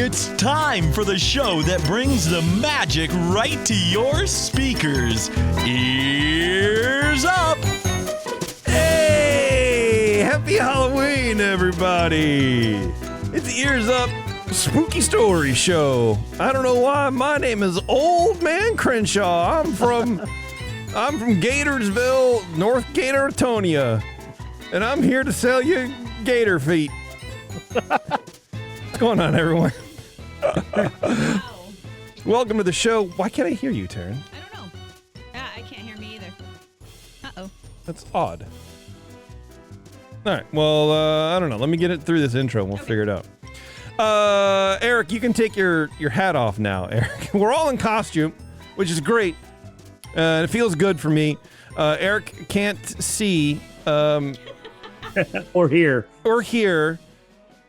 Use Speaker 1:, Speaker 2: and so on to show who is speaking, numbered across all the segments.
Speaker 1: It's time for the show that brings the magic right to your speakers. Ears up!
Speaker 2: Hey! Happy Halloween, everybody! It's Ears Up Spooky Story Show. I don't know why my name is Old Man Crenshaw. I'm from Gatorsville, North Gatortonia, and I'm here to sell you gator feet. What's going on, everyone?
Speaker 3: Wow.
Speaker 2: Welcome to the show. Why can't I hear you, Taryn?
Speaker 3: I don't know. I can't hear me either. Uh-oh.
Speaker 2: That's odd. All right. Well, I don't know. Let me get it through this intro and we'll figure it out. Eric, you can take your hat off now, Eric. We're all in costume, which is great. It feels good for me. Eric can't see
Speaker 4: or hear.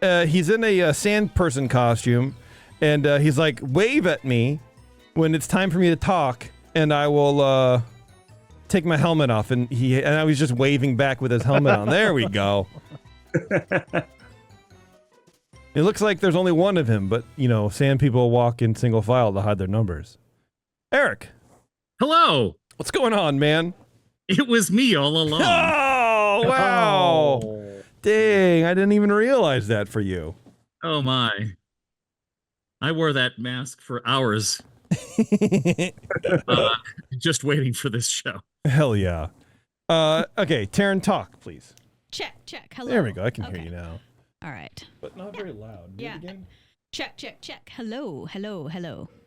Speaker 2: He's in a sand person costume, and he's like, wave at me when it's time for me to talk, and I will take my helmet off. And I was just waving back with his helmet on. There we go. It looks like there's only one of him, but, you know, sand people walk in single file to hide their numbers. Eric.
Speaker 5: Hello.
Speaker 2: What's going on, man?
Speaker 5: It was me all along.
Speaker 2: Oh, wow. Oh. Dang, I didn't even realize that for you.
Speaker 5: Oh, my. I wore that mask for hours. Just waiting for this show.
Speaker 2: Hell yeah. Okay, Taryn, talk, please.
Speaker 3: Check. Hello.
Speaker 2: There we go. I can hear you now.
Speaker 3: All right.
Speaker 2: But not very loud. Do it again?
Speaker 3: Check. Hello.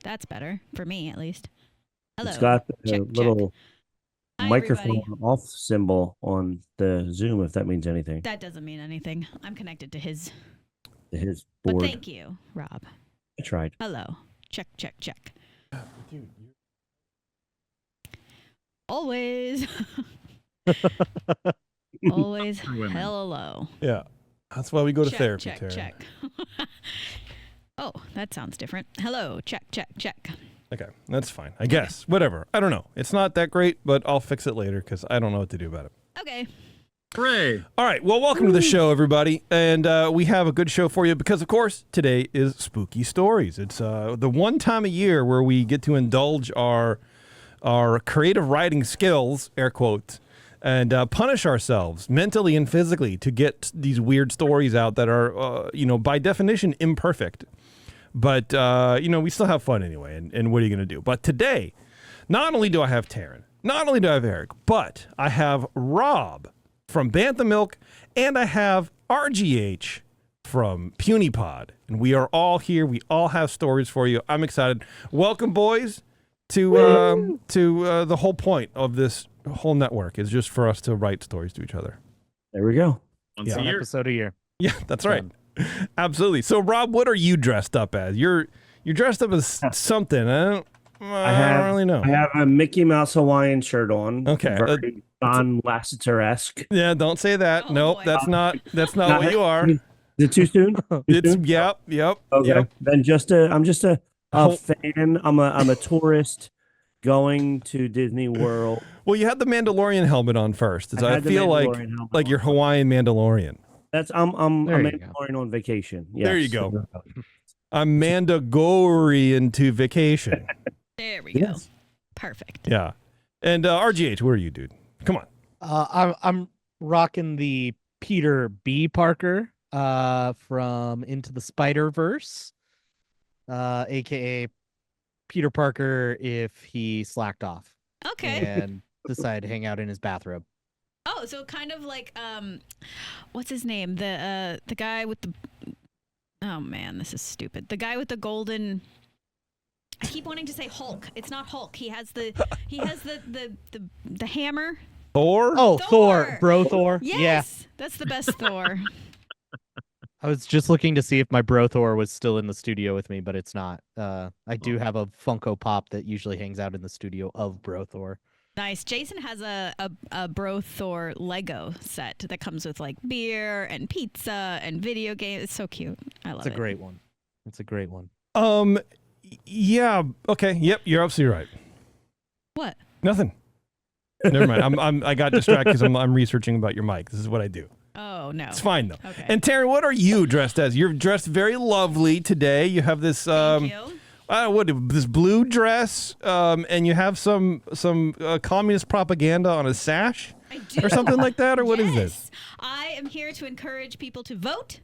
Speaker 3: That's better, for me at least. Hello.
Speaker 4: It's got the little
Speaker 3: Hi,
Speaker 4: microphone
Speaker 3: everybody.
Speaker 4: off symbol on the Zoom, if that means anything.
Speaker 3: That doesn't mean anything. I'm connected to his
Speaker 4: His
Speaker 3: But
Speaker 4: board.
Speaker 3: thank you, Rob.
Speaker 4: I tried.
Speaker 3: Hello. Check.
Speaker 2: Dude,
Speaker 3: Always. Always hello.
Speaker 2: yeah. That's why we go to therapy,
Speaker 3: Check.
Speaker 2: Taryn.
Speaker 3: Oh, that sounds different. Hello. Check.
Speaker 2: Okay, that's fine. I guess. Whatever. I don't know. It's not that great, but I'll fix it later because I don't know what to do about it.
Speaker 3: Okay.
Speaker 5: Hooray.
Speaker 2: All right. Well, welcome to the show, everybody. And we have a good show for you because, of course, today is Spooky Stories. It's the one time a year where we get to indulge our creative writing skills, air quotes, and punish ourselves mentally and physically to get these weird stories out that are, by definition, imperfect. But, we still have fun anyway. And what are you going to do? But today, not only do I have Taryn, not only do I have Eric, but I have Rob from Bantha Milk, and I have RGH from Puny Pod. And we are all here. We all have stories for you. I'm excited. Welcome, boys, to the whole point of this whole network is just for us to write stories to each other.
Speaker 4: There we go.
Speaker 5: Once a year.
Speaker 4: Episode a year.
Speaker 2: Yeah, that's right. Absolutely. So, Rob, what are you dressed up as? You're dressed up as something. I don't really know.
Speaker 4: I have a Mickey Mouse Hawaiian shirt on.
Speaker 2: Okay.
Speaker 4: Very Don Lasseter-esque.
Speaker 2: Yeah, don't say that.
Speaker 3: Oh,
Speaker 2: nope,
Speaker 3: boy.
Speaker 2: that's not what you are.
Speaker 4: Is it too soon?
Speaker 2: Yep.
Speaker 4: Okay.
Speaker 2: Yep.
Speaker 4: Then I'm just a a fan. I'm a tourist going to Disney World.
Speaker 2: Well, you had the Mandalorian helmet on first. I
Speaker 4: had the
Speaker 2: feel like
Speaker 4: Mandalorian helmet
Speaker 2: like
Speaker 4: on
Speaker 2: you're
Speaker 4: first.
Speaker 2: Hawaiian Mandalorian.
Speaker 4: That's I'm
Speaker 6: There
Speaker 4: a
Speaker 6: you go.
Speaker 4: Mandalorian on vacation.
Speaker 2: There you
Speaker 4: Yes.
Speaker 2: go. I'm Mandagorian to vacation.
Speaker 3: There we go.
Speaker 4: Yes.
Speaker 3: Perfect.
Speaker 2: Yeah. And RGH, where are you, dude? Come on.
Speaker 6: I'm rocking the Peter B. Parker from Into the Spider-Verse, aka Peter Parker if he slacked off
Speaker 3: Okay.
Speaker 6: and decided to hang out in his bathrobe.
Speaker 3: Oh, so kind of like what's his name? The guy with the oh man, this is stupid. The guy with the golden. I keep wanting to say Hulk. It's not Hulk. He has the hammer.
Speaker 2: Thor?
Speaker 6: Oh,
Speaker 3: Thor!
Speaker 6: Thor, bro Thor.
Speaker 3: Yes,
Speaker 6: Yeah.
Speaker 3: that's the best Thor.
Speaker 6: I was just looking to see if my bro Thor was still in the studio with me, but it's not. I do have a Funko Pop that usually hangs out in the studio of bro Thor.
Speaker 3: Nice. Jason has a Bro Thor Lego set that comes with like beer and pizza and video games. It's so cute. I love
Speaker 6: It's
Speaker 3: it.
Speaker 6: a great one. It's a great one.
Speaker 2: Yeah. Okay. Yep. You're absolutely right.
Speaker 3: What?
Speaker 2: Nothing. Never mind. I got distracted because I'm researching about your mic. This is what I do.
Speaker 3: Oh no.
Speaker 2: It's fine though.
Speaker 3: Okay.
Speaker 2: And Taryn, what are you dressed as? You're dressed very lovely today. You have this
Speaker 3: Thank you.
Speaker 2: this blue dress, and you have some communist propaganda on a sash
Speaker 3: I do.
Speaker 2: or something like that, or what is this?
Speaker 3: Yes. I am here to encourage people to vote.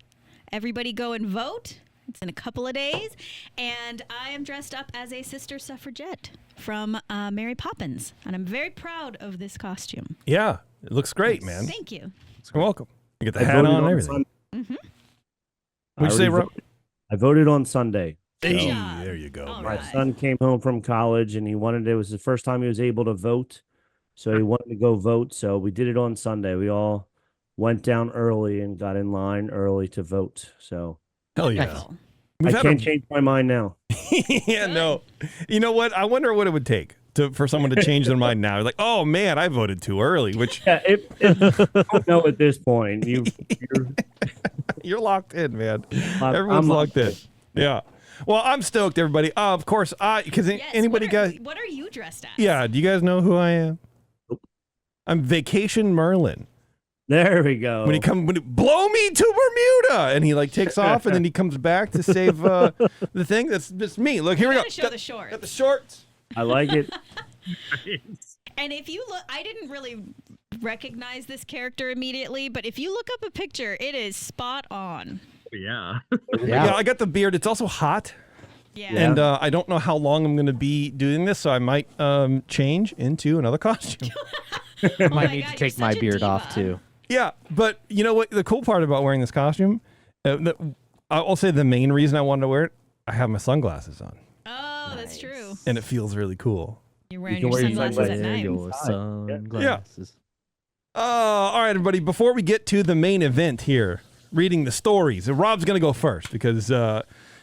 Speaker 3: Everybody go and vote. It's in a couple of days. And I am dressed up as a sister suffragette from Mary Poppins. And I'm very proud of this costume.
Speaker 2: Yeah, it looks great, man.
Speaker 3: Thank you.
Speaker 2: You're welcome. You get the
Speaker 4: I
Speaker 2: hat
Speaker 4: voted
Speaker 2: on and everything.
Speaker 3: Mm-hmm.
Speaker 2: What'd you say, Rob?
Speaker 4: I voted on Sunday.
Speaker 3: Good
Speaker 2: Hey,
Speaker 3: job.
Speaker 2: there you go.
Speaker 3: All
Speaker 4: My
Speaker 3: right.
Speaker 4: son came home from college and it was the first time he was able to vote. So he wanted to go vote. So we did it on Sunday. We all went down early and got in line early to vote. So
Speaker 2: Hell yeah.
Speaker 3: Wonderful.
Speaker 2: We've
Speaker 4: I
Speaker 2: had
Speaker 4: can't change my mind now.
Speaker 2: yeah, no. You know what? I wonder what it would take for someone to change their mind now. Like, oh man, I voted too early, which
Speaker 4: Yeah, I don't know at this point. You're
Speaker 2: you're locked in, man.
Speaker 4: I'm
Speaker 2: Everyone's locked in.
Speaker 4: locked
Speaker 2: Yeah. Well, I'm stoked, everybody. Of course, because
Speaker 3: Yes,
Speaker 2: anybody
Speaker 3: what are you dressed as?
Speaker 2: Yeah, do you guys know who I am?
Speaker 4: Nope.
Speaker 2: I'm Vacation Merlin.
Speaker 4: There we go.
Speaker 2: When he blow me to Bermuda, and he like takes off, and then he comes back to save the thing. That's me. Look, here we go.
Speaker 3: Show the shorts.
Speaker 2: Got the shorts.
Speaker 4: I like it.
Speaker 3: And if you look, I didn't really recognize this character immediately, but if you look up a picture, it is spot on.
Speaker 5: Yeah.
Speaker 2: Yeah, I got the beard. It's also hot,
Speaker 3: Yeah.
Speaker 2: and I don't know how long I'm going to be doing this, so I might change into another costume.
Speaker 6: I
Speaker 3: Oh
Speaker 6: might
Speaker 3: my
Speaker 6: need
Speaker 3: God,
Speaker 6: to take
Speaker 3: you're
Speaker 6: my
Speaker 3: such a
Speaker 6: beard off
Speaker 3: diva.
Speaker 6: too.
Speaker 2: Yeah, but you know what? The cool part about wearing this costume, I'll say the main reason I wanted to wear it, I have my sunglasses on,
Speaker 3: Oh, that's true.
Speaker 2: and it feels really cool.
Speaker 3: You're wearing
Speaker 4: can
Speaker 3: your
Speaker 4: wear your
Speaker 3: sunglasses at
Speaker 4: sunglasses.
Speaker 3: night.
Speaker 6: Your sunglasses.
Speaker 2: All right, everybody. Before we get to the main event here, reading the stories, Rob's going to go first because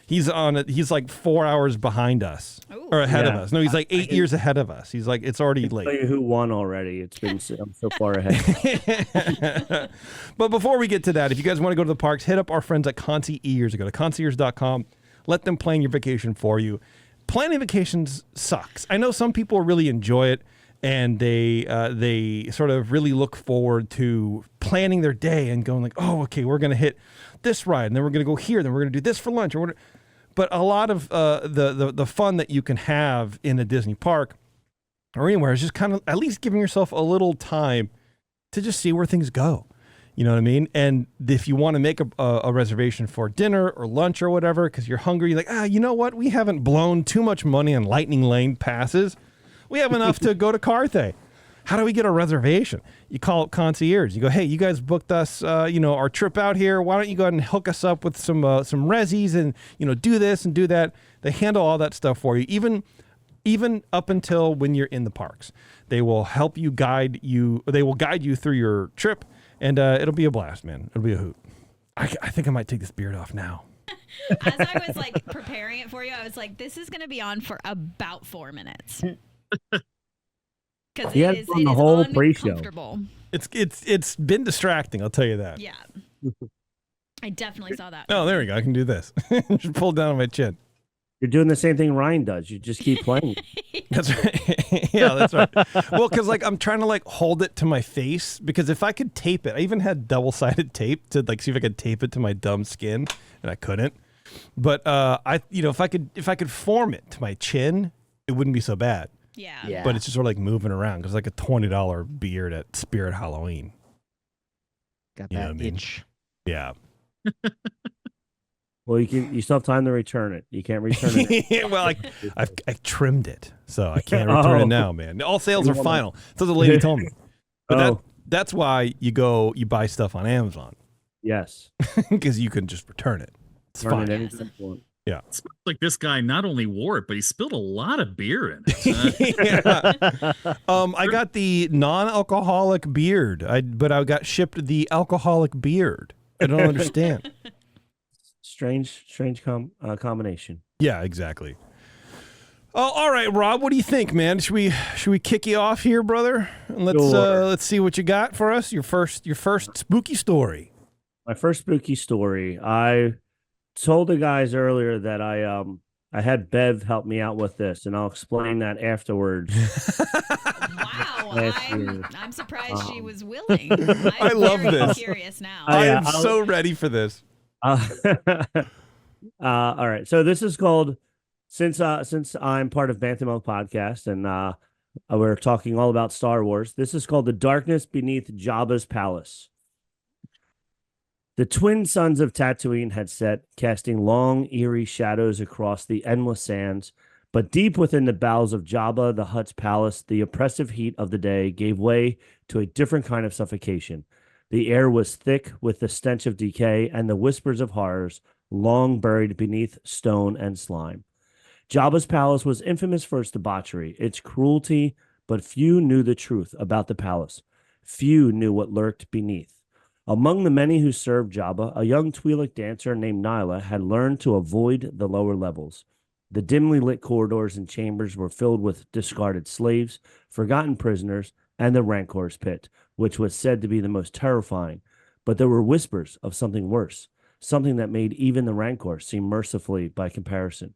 Speaker 2: he's on it. He's like 4 hours behind us
Speaker 3: Ooh.
Speaker 2: or ahead of
Speaker 4: Yeah.
Speaker 2: us. No, he's like 8 years ahead of us. He's like, it's already
Speaker 4: Tell
Speaker 2: late.
Speaker 4: you who won already. I'm so far ahead.
Speaker 2: But before we get to that, if you guys want to go to the parks, hit up our friends at Concierge. Go to concierge.com. Let them plan your vacation for you. Planning vacations sucks. I know some people really enjoy it, and they sort of really look forward to planning their day and going like, oh, okay, we're going to hit this ride, and then we're going to go here, then we're going to do this for lunch. But a lot of the fun that you can have in a Disney park or anywhere is just kind of at least giving yourself a little time to just see where things go. You know what I mean? And if you want to make a reservation for dinner or lunch or whatever, because you're hungry, you're like, you know what? We haven't blown too much money on Lightning Lane passes. We have enough to go to Carthay. How do we get a reservation? You call up Concierge. You go, hey, you guys booked us, our trip out here. Why don't you go ahead and hook us up with some resis and, do this and do that. They handle all that stuff for you, even up until when you're in the parks. They will help you guide you. They will guide you through your trip, and it'll be a blast, man. It'll be a hoot. I think I might take this beard off now.
Speaker 3: As I was like preparing it for you, I was like, this is going to be on for about 4 minutes. Because
Speaker 4: He had it on the whole pre-show.
Speaker 3: uncomfortable.
Speaker 2: It's been distracting, I'll tell you that.
Speaker 3: Yeah. I definitely saw that.
Speaker 2: Oh, there we go. I can do this. Just pull down on my chin.
Speaker 4: You're doing the same thing Ryan does. You just keep playing.
Speaker 2: That's right. Yeah, that's right. Well, because like I'm trying to like hold it to my face because if I could tape it, I even had double-sided tape to like see if I could tape it to my dumb skin, and I couldn't. But if I could form it to my chin, it wouldn't be so bad.
Speaker 3: Yeah.
Speaker 2: But it's just sort of like moving around because like a $20 beard at Spirit Halloween.
Speaker 6: Got
Speaker 2: You know
Speaker 6: that
Speaker 2: what I mean?
Speaker 6: itch.
Speaker 2: Yeah.
Speaker 4: Well, you still have time to return it. You can't return it.
Speaker 2: Well, I trimmed it, so I can't return it now, man. All sales are final. So the lady told me. But that's why you buy stuff on Amazon
Speaker 4: Yes.
Speaker 2: because you can just return it. It's
Speaker 4: Return
Speaker 2: fine.
Speaker 4: it anytime you want.
Speaker 2: Yeah.
Speaker 5: It smells like this guy not only wore it, but he spilled a lot of beer in it.
Speaker 2: I got the non-alcoholic beard, but I got shipped the alcoholic beard. I don't understand.
Speaker 4: Strange combination.
Speaker 2: Yeah, exactly. Oh, all right, Rob. What do you think, man? Should we kick you off here, brother? And let's see what you got for us. Your first spooky story.
Speaker 4: My first spooky story. I told the guys earlier that I had Bev help me out with this, and I'll explain that afterwards.
Speaker 3: Wow, I'm surprised she was willing.
Speaker 2: I love this.
Speaker 3: Curious now.
Speaker 2: I am so ready for this.
Speaker 4: All right. So this is called since I'm part of Bantha Milk podcast and we're talking all about Star Wars. This is called The Darkness Beneath Jabba's Palace. The twin suns of Tatooine had set, casting long, eerie shadows across the endless sands. But deep within the bowels of Jabba the Hutt's palace, the oppressive heat of the day gave way to a different kind of suffocation. The air was thick with the stench of decay and the whispers of horrors long buried beneath stone and slime. Jabba's palace was infamous for its debauchery, its cruelty, but few knew the truth about the palace. Few knew what lurked beneath. Among the many who served Jabba, a young Twi'lek dancer named Nyla had learned to avoid the lower levels. The dimly lit corridors and chambers were filled with discarded slaves, forgotten prisoners, and the Rancor's pit, which was said to be the most terrifying. But there were whispers of something worse, something that made even the Rancor seem mercifully by comparison.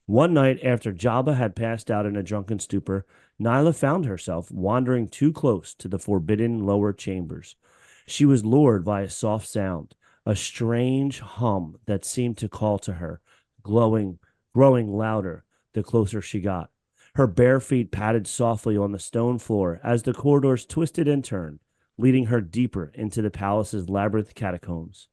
Speaker 4: One night after Jabba had passed out in a drunken stupor, Nyla found herself wandering too close to the forbidden lower chambers. She was lured by a soft sound, a strange hum that seemed to call to her, growing louder the closer she got. Her bare feet padded softly on the stone floor as the corridors twisted and turned, leading her deeper into the palace's labyrinth catacombs.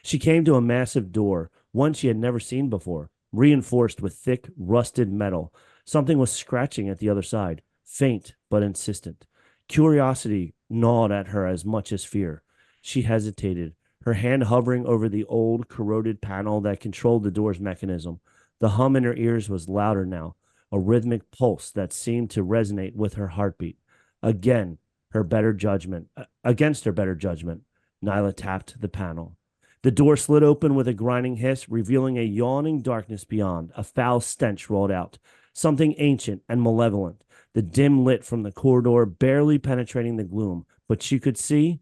Speaker 4: She came to a massive door, one she had never seen before, reinforced with thick, rusted metal. Something was scratching at the other side, faint but insistent. Curiosity gnawed at her as much as fear. She hesitated, her hand hovering over the old, corroded panel that controlled the door's mechanism. The hum in her ears was louder now, a rhythmic pulse that seemed to resonate with her heartbeat. Against her better judgment, Nyla tapped the panel. The door slid open with a grinding hiss, revealing a yawning darkness beyond. A foul stench rolled out, something ancient and malevolent. The dim lit from the corridor barely penetrating the gloom, but she could see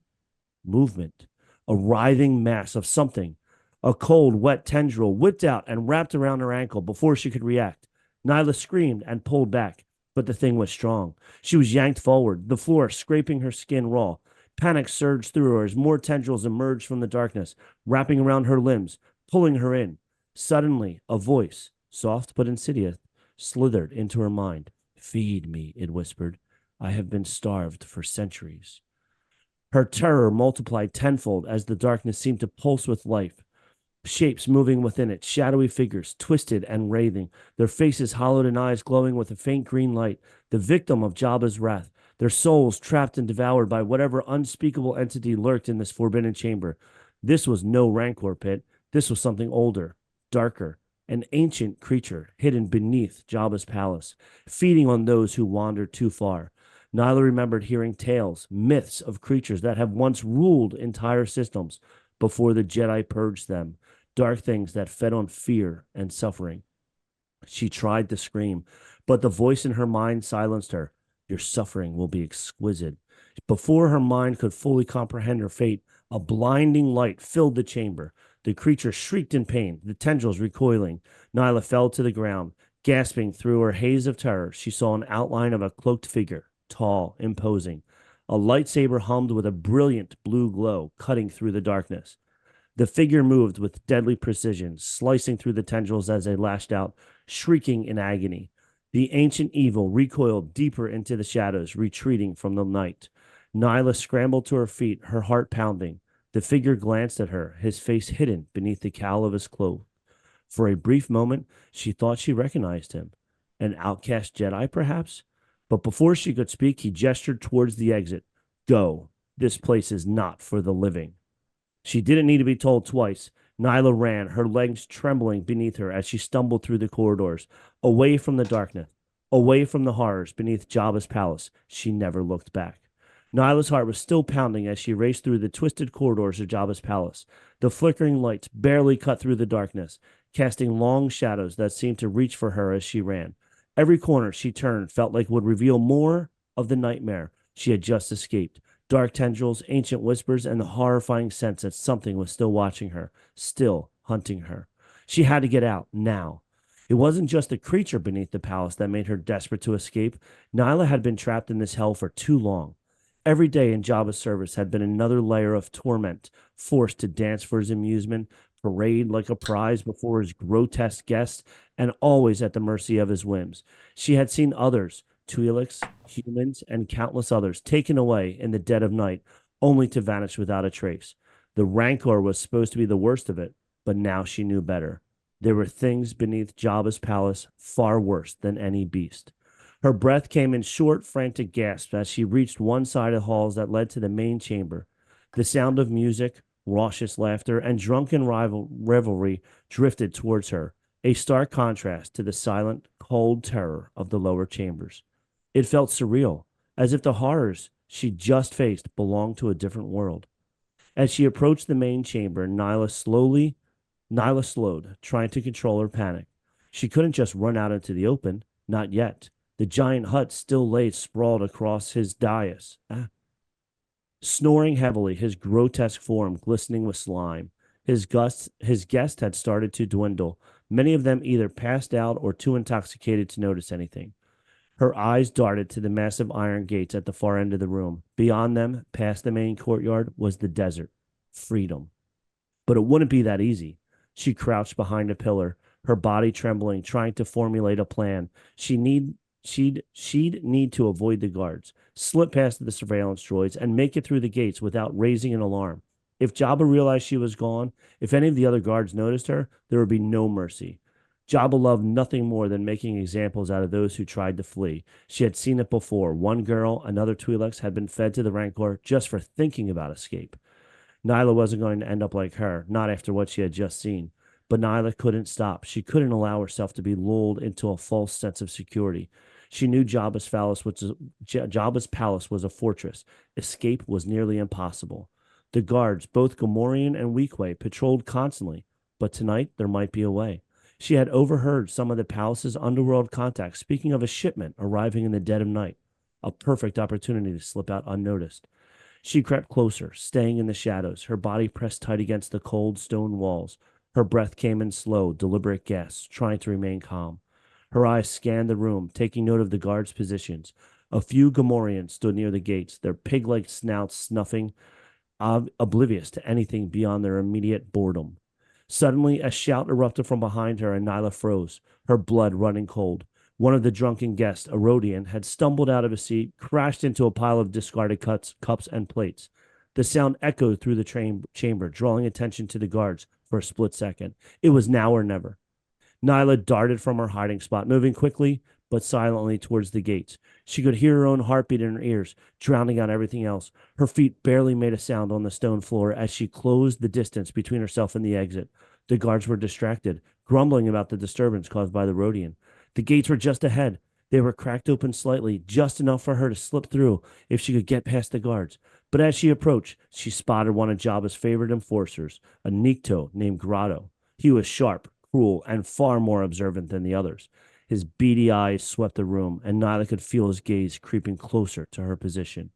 Speaker 4: movement, a writhing mass of something. A cold, wet tendril whipped out and wrapped around her ankle before she could react. Nyla screamed and pulled back, but the thing was strong. She was yanked forward, the floor scraping her skin raw. Panic surged through her as more tendrils emerged from the darkness, wrapping around her limbs, pulling her in. Suddenly, a voice, soft but insidious, slithered into her mind. "Feed me," it whispered. "I have been starved for centuries." Her terror multiplied tenfold as the darkness seemed to pulse with life. Shapes moving within it, shadowy figures, twisted and writhing, their faces hollowed and eyes glowing with a faint green light, the victim of Jabba's wrath, their souls trapped and devoured by whatever unspeakable entity lurked in this forbidden chamber. This was no Rancor pit. This was something older, darker, an ancient creature hidden beneath Jabba's palace, feeding on those who wandered too far. Nyla remembered hearing tales, myths of creatures that have once ruled entire systems before the Jedi purged them, dark things that fed on fear and suffering. She tried to scream, but the voice in her mind silenced her. "Your suffering will be exquisite." Before her mind could fully comprehend her fate, a blinding light filled the chamber. The creature shrieked in pain, the tendrils recoiling. Nyla fell to the ground. Gasping through her haze of terror, she saw an outline of a cloaked figure, tall, imposing. A lightsaber hummed with a brilliant blue glow, cutting through the darkness. The figure moved with deadly precision, slicing through the tendrils as they lashed out, shrieking in agony. The ancient evil recoiled deeper into the shadows, retreating from the night. Nyla scrambled to her feet, her heart pounding. The figure glanced at her, his face hidden beneath the cowl of his cloak. For a brief moment, she thought she recognized him. An outcast Jedi, perhaps? But before she could speak, he gestured towards the exit. Go. This place is not for the living. She didn't need to be told twice. Nyla ran, her legs trembling beneath her as she stumbled through the corridors, away from the darkness, away from the horrors beneath Jabba's palace. She never looked back. Nyla's heart was still pounding as she raced through the twisted corridors of Jabba's palace. The flickering lights barely cut through the darkness, casting long shadows that seemed to reach for her as she ran. Every corner she turned felt like would reveal more of the nightmare she had just escaped. Dark tendrils, ancient whispers, and the horrifying sense that something was still watching her, still hunting her. She had to get out, now. It wasn't just the creature beneath the palace that made her desperate to escape. Nyla had been trapped in this hell for too long. Every day in Jabba's service had been another layer of torment, forced to dance for his amusement, parade like a prize before his grotesque guests, and always at the mercy of his whims. She had seen others, Twi'leks, humans, and countless others, taken away in the dead of night, only to vanish without a trace. The Rancor was supposed to be the worst of it, but now she knew better. There were things beneath Jabba's palace far worse than any beast. Her breath came in short, frantic gasps as she reached one side of the halls that led to the main chamber. The sound of music, raucous laughter, and drunken revelry drifted towards her, a stark contrast to the silent, cold terror of the lower chambers. It felt surreal, as if the horrors she just faced belonged to a different world. As she approached the main chamber, Nyla slowed, trying to control her panic. She couldn't just run out into the open, not yet. The giant hut still lay sprawled across his dais. Snoring heavily, his grotesque form glistening with slime. His guests had started to dwindle, many of them either passed out or too intoxicated to notice anything. Her eyes darted to the massive iron gates at the far end of the room. Beyond them, past the main courtyard, was the desert. Freedom. But it wouldn't be that easy. She crouched behind a pillar, her body trembling, trying to formulate a plan. She'd need to avoid the guards, slip past the surveillance droids, and make it through the gates without raising an alarm. If Jabba realized she was gone, if any of the other guards noticed her, there would be no mercy. Jabba loved nothing more than making examples out of those who tried to flee. She had seen it before. One girl, another Twi'leks, had been fed to the Rancor just for thinking about escape. Nyla wasn't going to end up like her, not after what she had just seen. But Nyla couldn't stop. She couldn't allow herself to be lulled into a false sense of security. She knew Jabba's palace was a fortress. Escape was nearly impossible. The guards, both Gamorrean and Weequay, patrolled constantly, but tonight there might be a way. She had overheard some of the palace's underworld contacts speaking of a shipment arriving in the dead of night, a perfect opportunity to slip out unnoticed. She crept closer, staying in the shadows, her body pressed tight against the cold stone walls. Her breath came in slow, deliberate gasps, trying to remain calm. Her eyes scanned the room, taking note of the guards' positions. A few Gamorreans stood near the gates, their pig-like snouts snuffing, oblivious to anything beyond their immediate boredom. Suddenly, a shout erupted from behind her, and Nyla froze, her blood running cold. One of the drunken guests, a Rodian, had stumbled out of his seat, crashed into a pile of discarded cups and plates. The sound echoed through the chamber, drawing attention to the guards for a split second. It was now or never. Nyla darted from her hiding spot, moving quickly but silently towards the gates. She could hear her own heartbeat in her ears, drowning out everything else. Her feet barely made a sound on the stone floor as she closed the distance between herself and the exit. The guards were distracted, grumbling about the disturbance caused by the Rodian. The gates were just ahead. They were cracked open slightly, just enough for her to slip through if she could get past the guards. But as she approached, she spotted one of Jabba's favorite enforcers, a Nikto named Grotto. He was sharp, cruel, and far more observant than the others. His beady eyes swept the room, and Nyla could feel his gaze creeping closer to her position.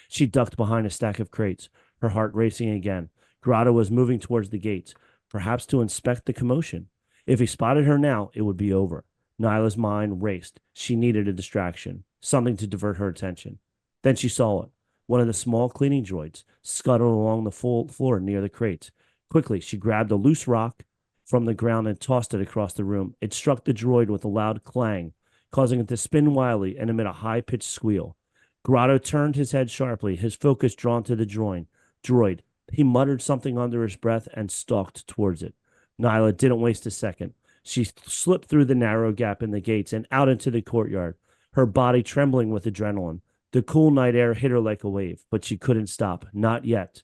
Speaker 4: She ducked behind a stack of crates, her heart racing again. Grotto was moving towards the gates, perhaps to inspect the commotion. If he spotted her now, it would be over. Nyla's mind raced. She needed a distraction, something to divert her attention. Then she saw it. One of the small cleaning droids scuttled along the floor near the crates. Quickly, she grabbed a loose rock from the ground and tossed it across the room. It struck the droid with a loud clang, causing it to spin wildly and emit a high-pitched squeal. Grotto turned his head sharply, his focus drawn to the droid. He muttered something under his breath and stalked towards it. Nyla didn't waste a second. She slipped through the narrow gap in the gates and out into the courtyard, her body trembling with adrenaline. The cool night air hit her like a wave, but she couldn't stop. Not yet.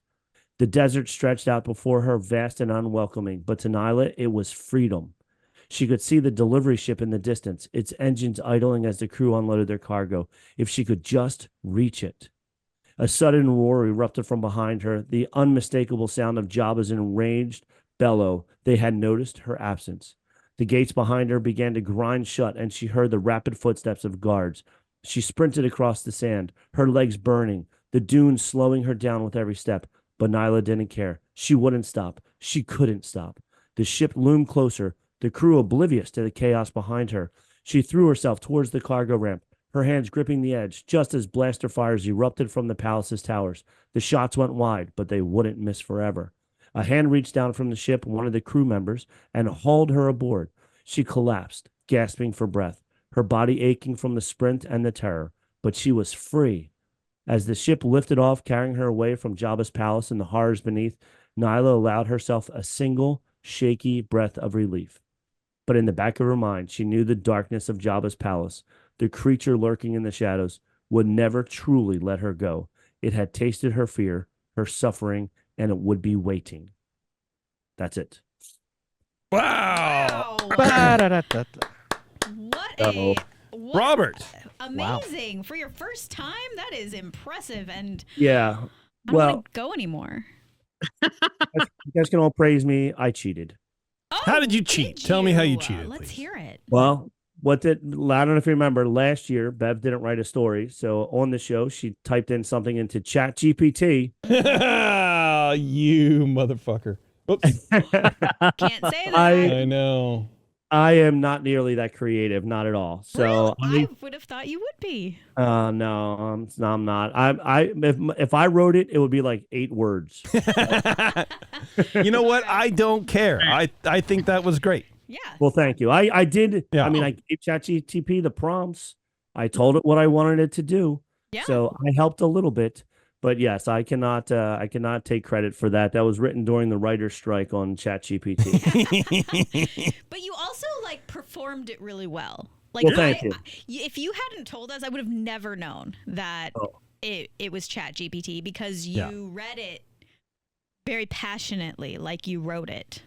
Speaker 4: The desert stretched out before her, vast and unwelcoming, but to Nyla, it was freedom. She could see the delivery ship in the distance, its engines idling as the crew unloaded their cargo. If she could just reach it. A sudden roar erupted from behind her, the unmistakable sound of Jabba's enraged bellow. They had noticed her absence. The gates behind her began to grind shut, and she heard the rapid footsteps of guards. She sprinted across the sand, her legs burning, the dunes slowing her down with every step. But Nyla didn't care. She wouldn't stop. She couldn't stop. The ship loomed closer, the crew oblivious to the chaos behind her. She threw herself towards the cargo ramp, her hands gripping the edge, just as blaster fires erupted from the palace's towers. The shots went wide, but they wouldn't miss forever. A hand reached down from the ship, one of the crew members, and hauled her aboard. She collapsed, gasping for breath, her body aching from the sprint and the terror. But she was free. As the ship lifted off, carrying her away from Jabba's palace and the horrors beneath, Nyla allowed herself a single, shaky breath of relief. But in the back of her mind, she knew the darkness of Jabba's palace, the creature lurking in the shadows, would never truly let her go. It had tasted her fear, her suffering, and it would be waiting. That's it.
Speaker 2: Wow.
Speaker 6: Ba-da-da-da-da.
Speaker 3: What
Speaker 4: Uh-oh.
Speaker 3: what
Speaker 2: Robert.
Speaker 3: amazing. For your first time, that is impressive. And
Speaker 4: Yeah.
Speaker 3: I don't
Speaker 4: Well,
Speaker 3: want to go anymore.
Speaker 4: you guys can all praise me. I cheated.
Speaker 3: Oh,
Speaker 2: How did you cheat? Tell me how you cheated,
Speaker 3: Let's
Speaker 2: please.
Speaker 3: hear it.
Speaker 4: Well, I don't know if you remember, last year, Bev didn't write a story. So on the show, she typed in something into Chat GPT.
Speaker 2: You motherfucker. Oops.
Speaker 3: Can't say that.
Speaker 2: I know.
Speaker 4: I am not nearly that creative, not at all. So
Speaker 3: Really? I would have thought you would be.
Speaker 4: no, I'm not. If I wrote it, it would be like 8 words.
Speaker 2: You know what? I don't care. I think that was great.
Speaker 3: Yeah.
Speaker 4: Well, thank you. I did.
Speaker 2: Yeah.
Speaker 4: I mean, I gave ChatGPT the prompts. I told it what I wanted it to do.
Speaker 3: Yeah.
Speaker 4: So I helped a little bit. But yes, I cannot take credit for that. That was written during the writer's strike on ChatGPT.
Speaker 3: But you also performed it really well.
Speaker 4: Well, thank you.
Speaker 3: If you hadn't told us, I would have never known that it was ChatGPT because you read it very passionately, like you wrote it.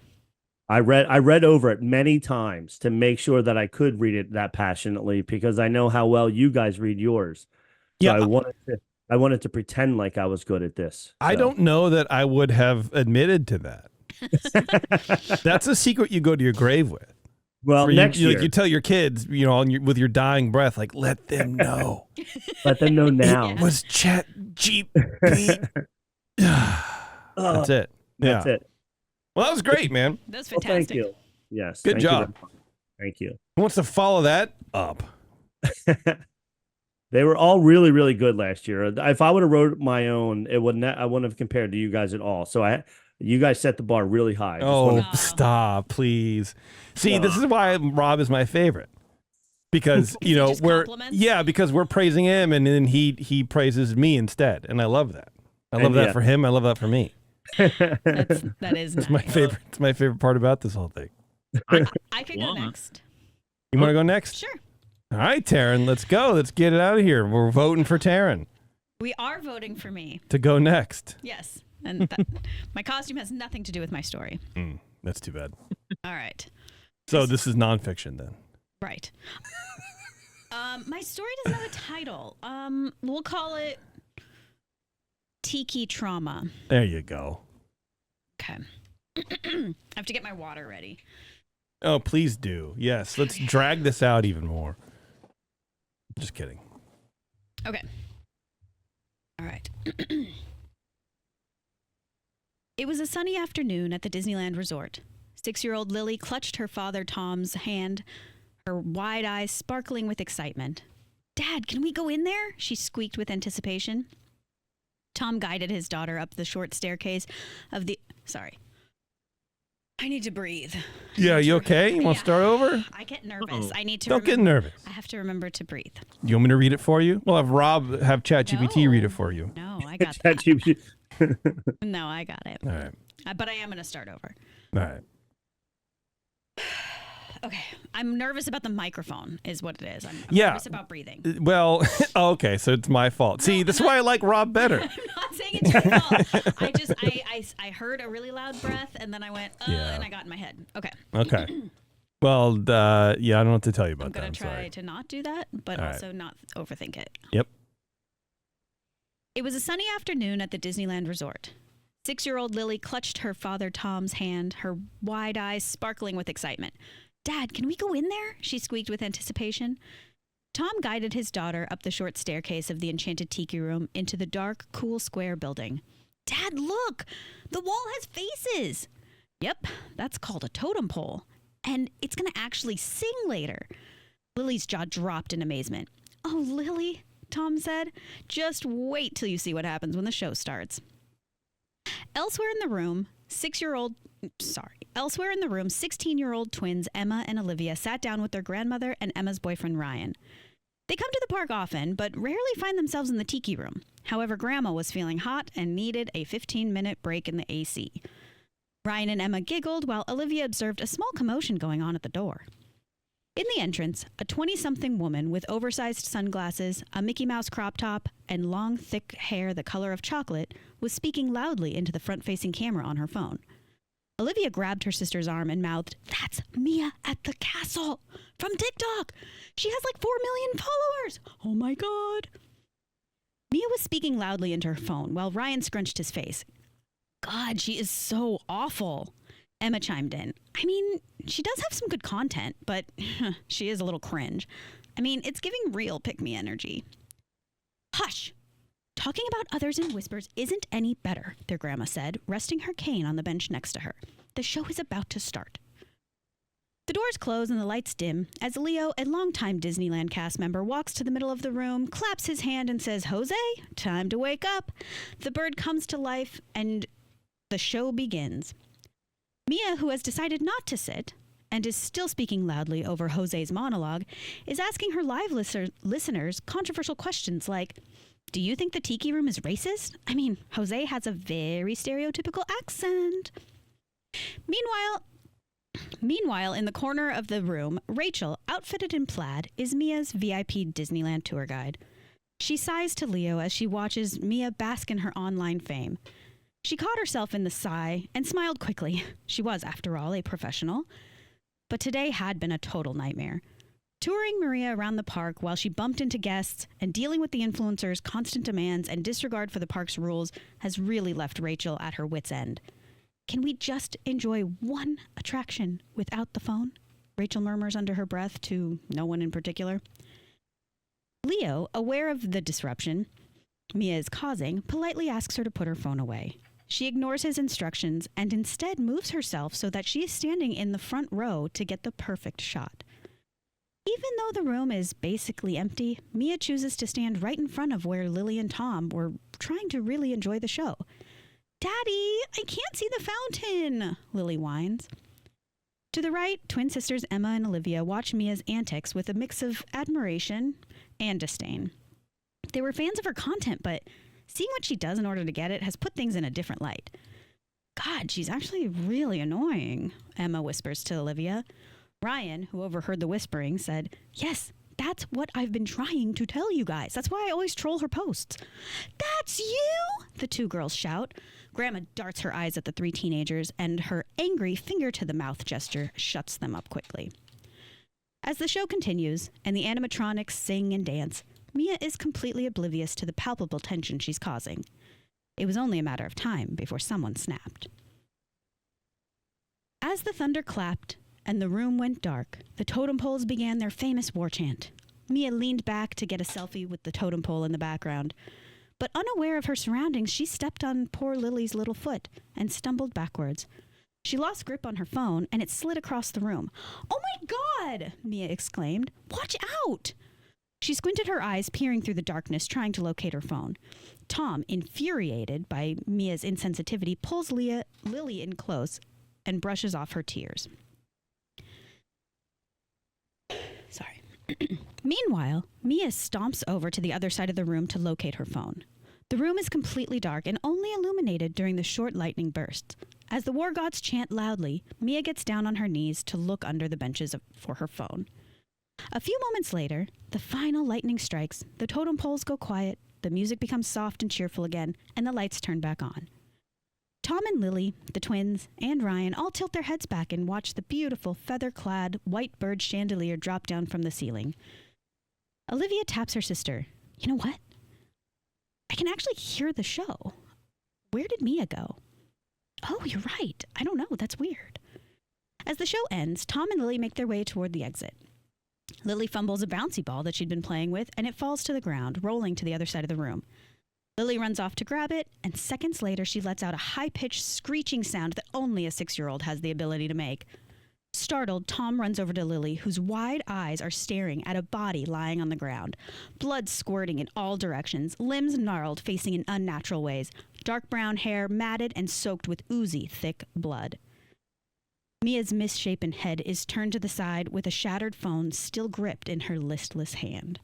Speaker 4: I read over it many times to make sure that I could read it that passionately because I know how well you guys read yours. So
Speaker 2: Yeah.
Speaker 4: I wanted to pretend like I was good at this.
Speaker 2: I don't know that I would have admitted to that. That's a secret you go to your grave with.
Speaker 4: Well,
Speaker 2: Where
Speaker 4: next year,
Speaker 2: you tell your kids, with your dying breath, let them know.
Speaker 4: let them know now.
Speaker 2: It was Chat GPT. That's it. Yeah.
Speaker 4: That's it.
Speaker 2: Well, that was great, man.
Speaker 3: That was
Speaker 4: Well,
Speaker 3: fantastic.
Speaker 4: thank you. Yes.
Speaker 2: Good
Speaker 4: thank you
Speaker 2: job.
Speaker 4: very much. Thank you.
Speaker 2: Who wants to follow that up?
Speaker 4: They were all really, really good last year. If I would have wrote my own, I wouldn't have compared to you guys at all. So you guys set the bar really high.
Speaker 2: Oh, stop, please. See, this is why Rob is my favorite. Because, because we're praising him and then he praises me instead. And I love that. I love that for him. I love that for me.
Speaker 3: That is
Speaker 2: It's my favorite. It's my favorite part about this whole thing.
Speaker 3: I could go next.
Speaker 2: You want to go next?
Speaker 3: Sure.
Speaker 2: All right, Taryn, let's go. Let's get it out of here. We're voting for Taryn
Speaker 3: We are voting for me.
Speaker 2: to go next.
Speaker 3: Yes. And my costume has nothing to do with my story.
Speaker 2: That's too bad.
Speaker 3: All right.
Speaker 2: So this is nonfiction then.
Speaker 3: Right. My story doesn't have a title. We'll call it Tiki Trauma.
Speaker 2: There you go.
Speaker 3: Okay. I have to get my water ready.
Speaker 2: Oh, please do. Yes, let's drag this out even more. Just kidding.
Speaker 3: Okay. All right. It was a sunny afternoon at the Disneyland Resort. 6-year-old Lily clutched her father Tom's hand, her wide eyes sparkling with excitement. Dad, can we go in there? She squeaked with anticipation. Tom guided his daughter up the short staircase of the... Sorry. I need to breathe.
Speaker 2: Yeah, you okay? You want to start over?
Speaker 3: I get nervous.
Speaker 5: Uh-oh.
Speaker 3: I need to
Speaker 2: Don't get nervous.
Speaker 3: I have to remember to breathe.
Speaker 2: You want me to read it for you? We'll have Rob have ChatGPT read it for you.
Speaker 3: No, I got that.
Speaker 4: ChatGPT.
Speaker 3: No, I got it.
Speaker 2: All right.
Speaker 3: But I am going to start over.
Speaker 2: All right.
Speaker 3: Okay. I'm nervous about the microphone is what it is. I'm
Speaker 2: Yeah.
Speaker 3: nervous about breathing.
Speaker 2: Well, okay, so it's my fault. See, that's why I like Rob better.
Speaker 3: I'm not saying it's your fault. I heard a really loud breath and then I went,
Speaker 2: Yeah.
Speaker 3: and I got in my head. Okay.
Speaker 2: Okay. Well, yeah, I don't know what to tell you about
Speaker 3: I'm
Speaker 2: that.
Speaker 3: going
Speaker 2: I'm
Speaker 3: to try
Speaker 2: sorry.
Speaker 3: to not do that, but
Speaker 2: All right.
Speaker 3: also not overthink it.
Speaker 2: Yep.
Speaker 3: It was a sunny afternoon at the Disneyland Resort. 6-year-old Lily clutched her father Tom's hand, her wide eyes sparkling with excitement. Dad, can we go in there? She squeaked with anticipation. Tom guided his daughter up the short staircase of the enchanted tiki room into the dark, cool square building. Dad, look! The wall has faces! Yep, that's called a totem pole. And it's going to actually sing later. Lily's jaw dropped in amazement. Oh, Lily, Tom said. Just wait till you see what happens when the show starts. Elsewhere in the room, 16-year-old twins Emma and Olivia sat down with their grandmother and Emma's boyfriend Ryan. They come to the park often, but rarely find themselves in the tiki room. However, Grandma was feeling hot and needed a 15-minute break in the AC. Ryan and Emma giggled while Olivia observed a small commotion going on at the door. In the entrance, a 20-something woman with oversized sunglasses, a Mickey Mouse crop top, and long, thick hair the color of chocolate was speaking loudly into the front-facing camera on her phone. Olivia grabbed her sister's arm and mouthed, "That's Mia at the castle from TikTok. She has like 4 million followers. Oh my God." Mia was speaking loudly into her phone while Ryan scrunched his face. God, she is so awful. Emma chimed in. I mean, she does have some good content, but she is a little cringe. I mean, it's giving real pick-me energy. Hush! Talking about others in whispers isn't any better, their grandma said, resting her cane on the bench next to her. The show is about to start. The doors close and the lights dim as Leo, a longtime Disneyland cast member, walks to the middle of the room, claps his hand and says, "Jose, time to wake up." The bird comes to life and the show begins. Mia, who has decided not to sit and is still speaking loudly over Jose's monologue, is asking her live listeners controversial questions like, do you think the tiki room is racist? I mean, Jose has a very stereotypical accent. Meanwhile, in the corner of the room, Rachel, outfitted in plaid, is Mia's VIP Disneyland tour guide. She sighs to Leo as she watches Mia bask in her online fame. She caught herself in the sigh and smiled quickly. She was, after all, a professional. But today had been a total nightmare. Touring Maria around the park while she bumped into guests and dealing with the influencers' constant demands and disregard for the park's rules has really left Rachel at her wit's end. Can we just enjoy one attraction without the phone? Rachel murmurs under her breath to no one in particular. Leo, aware of the disruption Mia is causing, politely asks her to put her phone away. She ignores his instructions and instead moves herself so that she is standing in the front row to get the perfect shot. Even though the room is basically empty, Mia chooses to stand right in front of where Lily and Tom were trying to really enjoy the show. "Daddy, I can't see the fountain," Lily whines. To the right, twin sisters Emma and Olivia watch Mia's antics with a mix of admiration and disdain. They were fans of her content, but seeing what she does in order to get it has put things in a different light. "God, she's actually really annoying," Emma whispers to Olivia. Ryan, who overheard the whispering, said, "Yes, that's what I've been trying to tell you guys. That's why I always troll her posts." "That's you?" the two girls shout. Grandma darts her eyes at the three teenagers, and her angry finger-to-the-mouth gesture shuts them up quickly. As the show continues, and the animatronics sing and dance, Mia is completely oblivious to the palpable tension she's causing. It was only a matter of time before someone snapped. As the thunder clapped and the room went dark, the totem poles began their famous war chant. Mia leaned back to get a selfie with the totem pole in the background. But unaware of her surroundings, she stepped on poor Lily's little foot and stumbled backwards. She lost grip on her phone, and it slid across the room. "Oh my God!" Mia exclaimed. "Watch out!" She squinted her eyes, peering through the darkness, trying to locate her phone. Tom, infuriated by Mia's insensitivity, pulls Lily in close and brushes off her tears. Sorry. Meanwhile, Mia stomps over to the other side of the room to locate her phone. The room is completely dark and only illuminated during the short lightning bursts. As the war gods chant loudly, Mia gets down on her knees to look under the benches for her phone. A few moments later, the final lightning strikes, the totem poles go quiet, the music becomes soft and cheerful again, and the lights turn back on. Tom and Lily, the twins, and Ryan all tilt their heads back and watch the beautiful feather-clad white bird chandelier drop down from the ceiling. Olivia taps her sister. "You know what? I can actually hear the show. Where did Mia go?" "Oh, you're right. I don't know. That's weird." As the show ends, Tom and Lily make their way toward the exit. Lily fumbles a bouncy ball that she'd been playing with, and it falls to the ground, rolling to the other side of the room. Lily runs off to grab it, and seconds later she lets out a high-pitched screeching sound that only a 6-year-old has the ability to make. Startled, Tom runs over to Lily, whose wide eyes are staring at a body lying on the ground. Blood squirting in all directions, limbs gnarled, facing in unnatural ways, dark brown hair matted and soaked with oozy, thick blood. Mia's misshapen head is turned to the side with a shattered phone still gripped in her listless hand.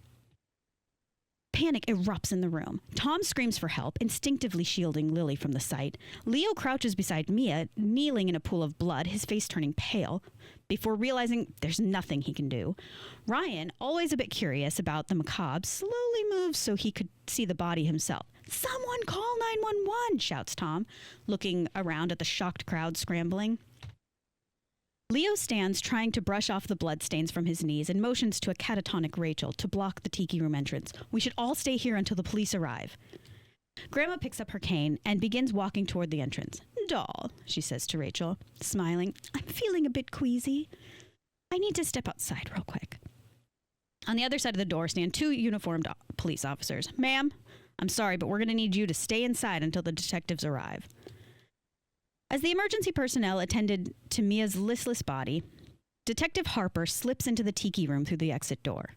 Speaker 3: Panic erupts in the room. Tom screams for help, instinctively shielding Lily from the sight. Leo crouches beside Mia, kneeling in a pool of blood, his face turning pale, before realizing there's nothing he can do. Ryan, always a bit curious about the macabre, slowly moves so he could see the body himself. "Someone call 911, shouts Tom, looking around at the shocked crowd scrambling. Leo stands trying to brush off the bloodstains from his knees and motions to a catatonic Rachel to block the tiki room entrance. "We should all stay here until the police arrive." Grandma picks up her cane and begins walking toward the entrance. "Doll," she says to Rachel, smiling, "I'm feeling a bit queasy. I need to step outside real quick." On the other side of the door stand 2 uniformed police officers. "Ma'am, I'm sorry, but we're going to need you to stay inside until the detectives arrive." As the emergency personnel attended to Mia's listless body, Detective Harper slips into the tiki room through the exit door.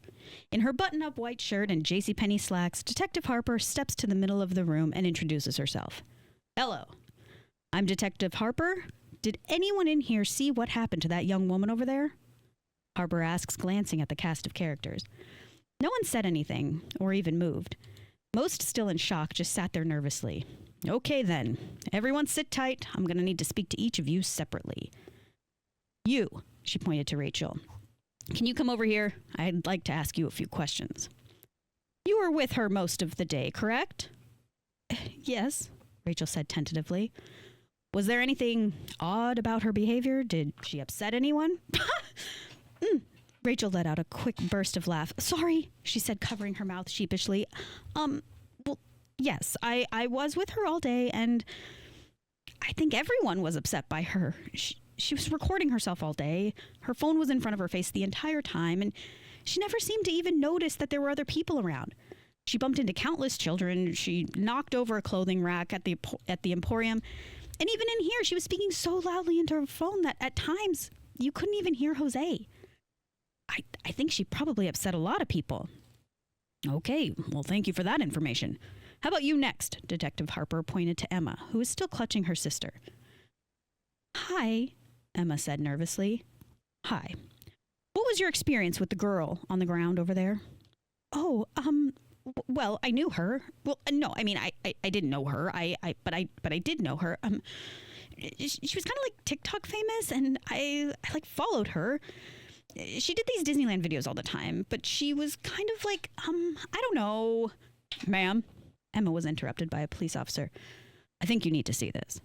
Speaker 3: In her button-up white shirt and JCPenney slacks, Detective Harper steps to the middle of the room and introduces herself. "Hello, I'm Detective Harper. Did anyone in here see what happened to that young woman over there?" Harper asks, glancing at the cast of characters. No one said anything, or even moved. Most, still in shock, just sat there nervously. "Okay then, everyone sit tight. I'm going to need to speak to each of you separately." "You," she pointed to Rachel. "Can you come over here? I'd like to ask you a few questions." "You were with her most of the day, correct?" "Yes," Rachel said tentatively. "Was there anything odd about her behavior? Did she upset anyone?" Rachel let out a quick burst of laugh. "Sorry," she said, covering her mouth sheepishly. Well, yes, I was with her all day, and I think everyone was upset by her. She was recording herself all day. Her phone was in front of her face the entire time, and she never seemed to even notice that there were other people around. She bumped into countless children. She knocked over a clothing rack at the Emporium. And even in here, she was speaking so loudly into her phone that at times you couldn't even hear Jose. I think she probably upset a lot of people." "Okay, well, thank you for that information. How about you next?" Detective Harper pointed to Emma, who was still clutching her sister. "Hi," Emma said nervously. "Hi. What was your experience with the girl on the ground over there?" "Oh, well, I knew her. Well, no, I mean, I didn't know her. But I did know her. She was kind of like TikTok famous, and I followed her. She did these Disneyland videos all the time, but she was kind of like, I don't know." "Ma'am," Emma was interrupted by a police officer. "I think you need to see this."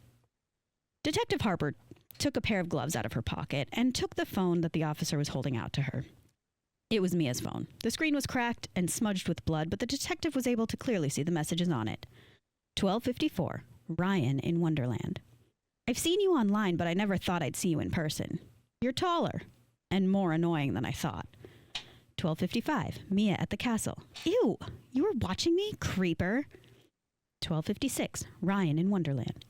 Speaker 3: Detective Harper took a pair of gloves out of her pocket and took the phone that the officer was holding out to her. It was Mia's phone. The screen was cracked and smudged with blood, but the detective was able to clearly see the messages on it. 12:54, Ryan in Wonderland. "I've seen you online, but I never thought I'd see you in person. You're taller and more annoying than I thought." 12:55, Mia at the castle. "Ew, you were watching me, creeper." 12:56, Ryan in Wonderland.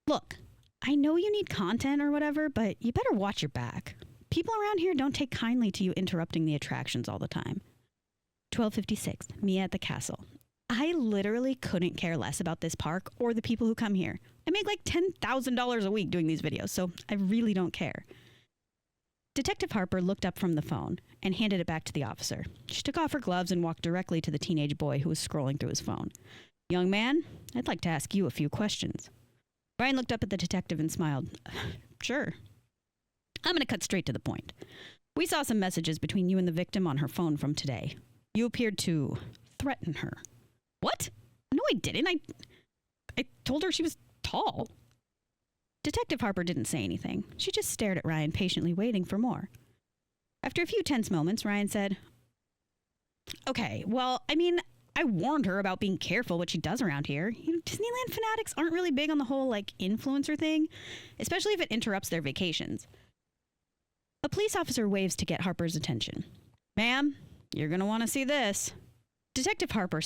Speaker 3: Look, I know you need content or whatever, but you better watch your back. People around here don't take kindly to you interrupting the attractions all the time. 12:56, Mia at the castle. I literally couldn't care less about this park or the people who come here. I make like $10,000 a week doing these videos, so I really don't care. Detective Harper looked up from the phone and handed it back to the officer. She took off her gloves and walked directly to the teenage boy who was scrolling through his phone. Young man, I'd like to ask you a few questions. Ryan looked up at the detective and smiled. Sure. I'm going to cut straight to the point. We saw some messages between you and the victim on her phone from today. You appeared to threaten her. What? No, I didn't. I told her she was tall. Detective Harper didn't say anything. She just stared at Ryan, patiently waiting for more. After a few tense moments, Ryan said, Okay, well, I warned her about being careful what she does around here. Disneyland fanatics aren't really big on the whole, influencer thing, especially if it interrupts their vacations. A police officer waves to get Harper's attention. Ma'am, you're going to want to see this. Detective Harper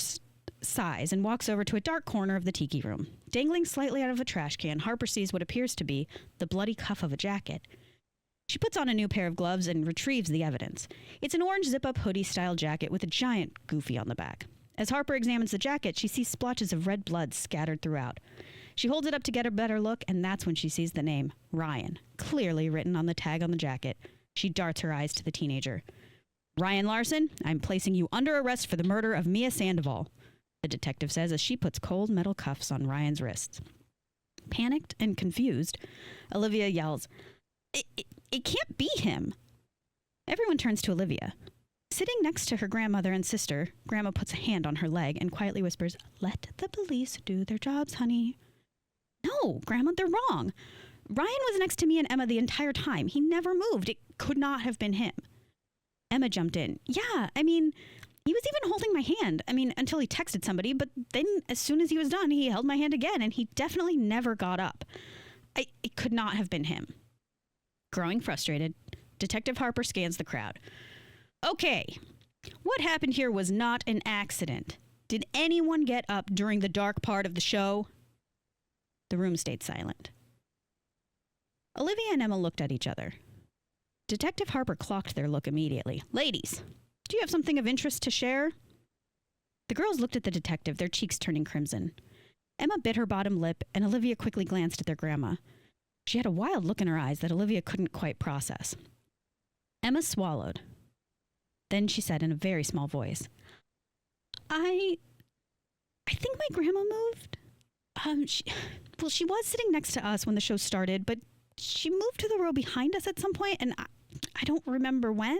Speaker 3: sighs and walks over to a dark corner of the tiki room. Dangling slightly out of a trash can, Harper sees what appears to be the bloody cuff of a jacket. She puts on a new pair of gloves and retrieves the evidence. It's an orange zip-up hoodie-style jacket with a giant goofy on the back. As Harper examines the jacket, she sees splotches of red blood scattered throughout. She holds it up to get a better look, and that's when she sees the name, Ryan, clearly written on the tag on the jacket. She darts her eyes to the teenager. Ryan Larson, I'm placing you under arrest for the murder of Mia Sandoval, the detective says as she puts cold metal cuffs on Ryan's wrists. Panicked and confused, Olivia yells, It can't be him. Everyone turns to Olivia. Sitting next to her grandmother and sister, Grandma puts a hand on her leg and quietly whispers, Let the police do their jobs, honey. No, Grandma, they're wrong. Ryan was next to me and Emma the entire time. He never moved. It could not have been him. Emma jumped in. Yeah, he was even holding my hand. Until he texted somebody, but then as soon as he was done, he held my hand again, and he definitely never got up. It could not have been him. Growing frustrated, Detective Harper scans the crowd. Okay, what happened here was not an accident. Did anyone get up during the dark part of the show? The room stayed silent. Olivia and Emma looked at each other. Detective Harper clocked their look immediately. Ladies, do you have something of interest to share? The girls looked at the detective, their cheeks turning crimson. Emma bit her bottom lip, and Olivia quickly glanced at their grandma. She had a wild look in her eyes that Olivia couldn't quite process. Emma swallowed. Then she said in a very small voice, I think my grandma moved. She was sitting next to us when the show started, but she moved to the row behind us at some point, and I don't remember when.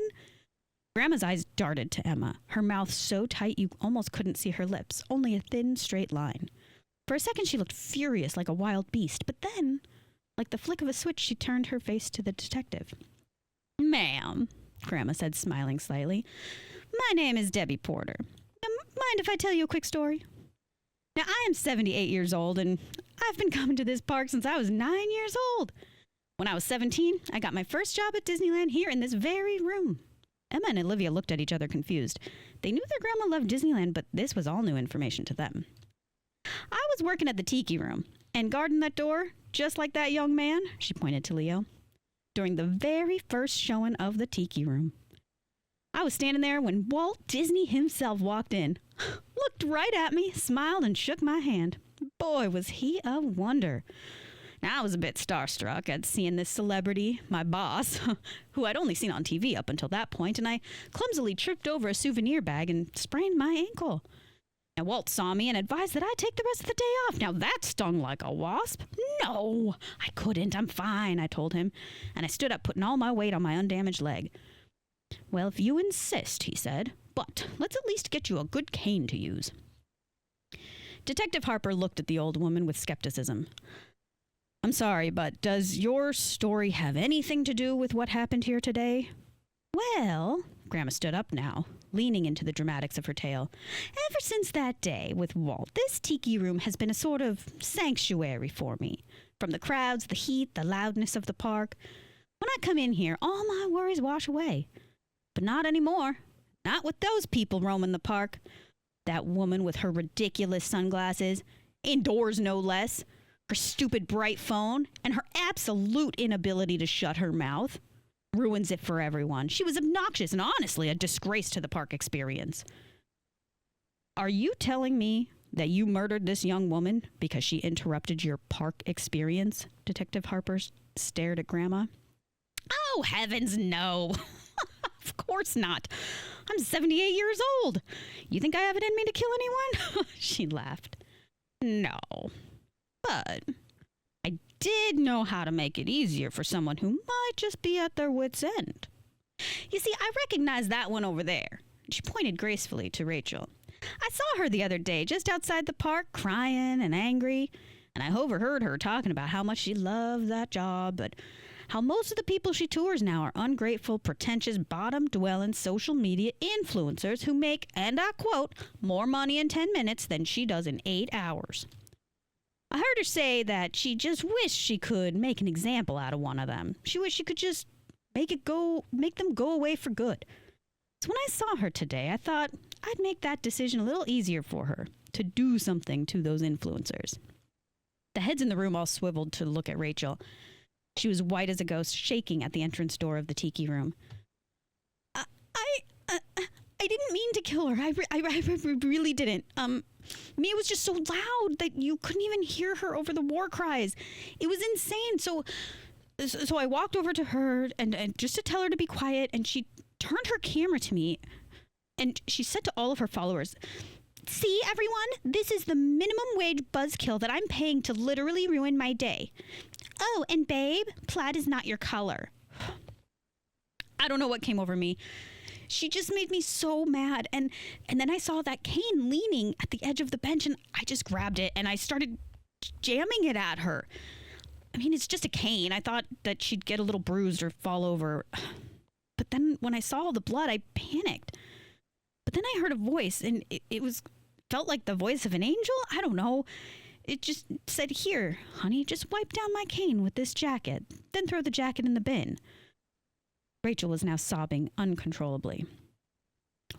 Speaker 3: Grandma's eyes darted to Emma, her mouth so tight you almost couldn't see her lips, only a thin, straight line. For a second, she looked furious like a wild beast, but then, like the flick of a switch, she turned her face to the detective. Ma'am, Grandma said, smiling slightly, my name is Debbie Porter. Now, mind if I tell you a quick story? Now, I am 78 years old, and I've been coming to this park since I was 9 years old. When I was 17, I got my first job at Disneyland here in this very room. Emma and Olivia looked at each other confused. They knew their grandma loved Disneyland, but this was all new information to them. I was working at the Tiki Room and guarding that door, just like that young man, she pointed to Leo, during the very first showing of the Tiki Room. I was standing there when Walt Disney himself walked in, looked right at me, smiled, and shook my hand. Boy, was he a wonder. Now, I was a bit starstruck at seeing this celebrity, my boss, who I'd only seen on TV up until that point, and I clumsily tripped over a souvenir bag and sprained my ankle. Now, Walt saw me and advised that I take the rest of the day off. Now, that stung like a wasp. No, I couldn't. I'm fine, I told him, and I stood up, putting all my weight on my undamaged leg. Well, if you insist, he said, but let's at least get you a good cane to use. Detective Harper looked at the old woman with skepticism. I'm sorry, but does your story have anything to do with what happened here today? Well, Grandma stood up now, leaning into the dramatics of her tale. Ever since that day with Walt, this tiki room has been a sort of sanctuary for me. From the crowds, the heat, the loudness of the park. When I come in here, all my worries wash away. But not anymore. Not with those people roaming the park. That woman with her ridiculous sunglasses. indoors no less. Her stupid bright phone and her absolute inability to shut her mouth ruins it for everyone. She was obnoxious and honestly a disgrace to the park experience. Are you telling me that you murdered this young woman because she interrupted your park experience? Detective Harper stared at Grandma. Oh, heavens, no. Of course not. I'm 78 years old. You think I have it in me to kill anyone? She laughed. No. But I did know how to make it easier for someone who might just be at their wits' end. You see, I recognize that one over there. She pointed gracefully to Rachel. I saw her the other day just outside the park crying and angry, and I overheard her talking about how much she loved that job, but how most of the people she tours now are ungrateful, pretentious, bottom-dwelling social media influencers who make, and I quote, more money in 10 minutes than she does in 8 hours. I heard her say that she just wished she could make an example out of one of them. She wished she could just make them go away for good. So when I saw her today, I thought I'd make that decision a little easier for her, to do something to those influencers. The heads in the room all swiveled to look at Rachel. She was white as a ghost, shaking at the entrance door of the tiki room. I didn't mean to kill her. I really didn't. Mia was just so loud that you couldn't even hear her over the war cries. It was insane. So I walked over to her and just to tell her to be quiet, and she turned her camera to me, and she said to all of her followers, "See, everyone, this is the minimum wage buzzkill that I'm paying to literally ruin my day. Oh, and babe, plaid is not your color." I don't know what came over me. She just made me so mad. And then I saw that cane leaning at the edge of the bench, and I just grabbed it and I started jamming it at her. I mean, it's just a cane. I thought that she'd get a little bruised or fall over. But then when I saw all the blood, I panicked. But then I heard a voice, and it felt like the voice of an angel. I don't know. It just said, "Here, honey, just wipe down my cane with this jacket, then throw the jacket in the bin." Rachel was now sobbing uncontrollably.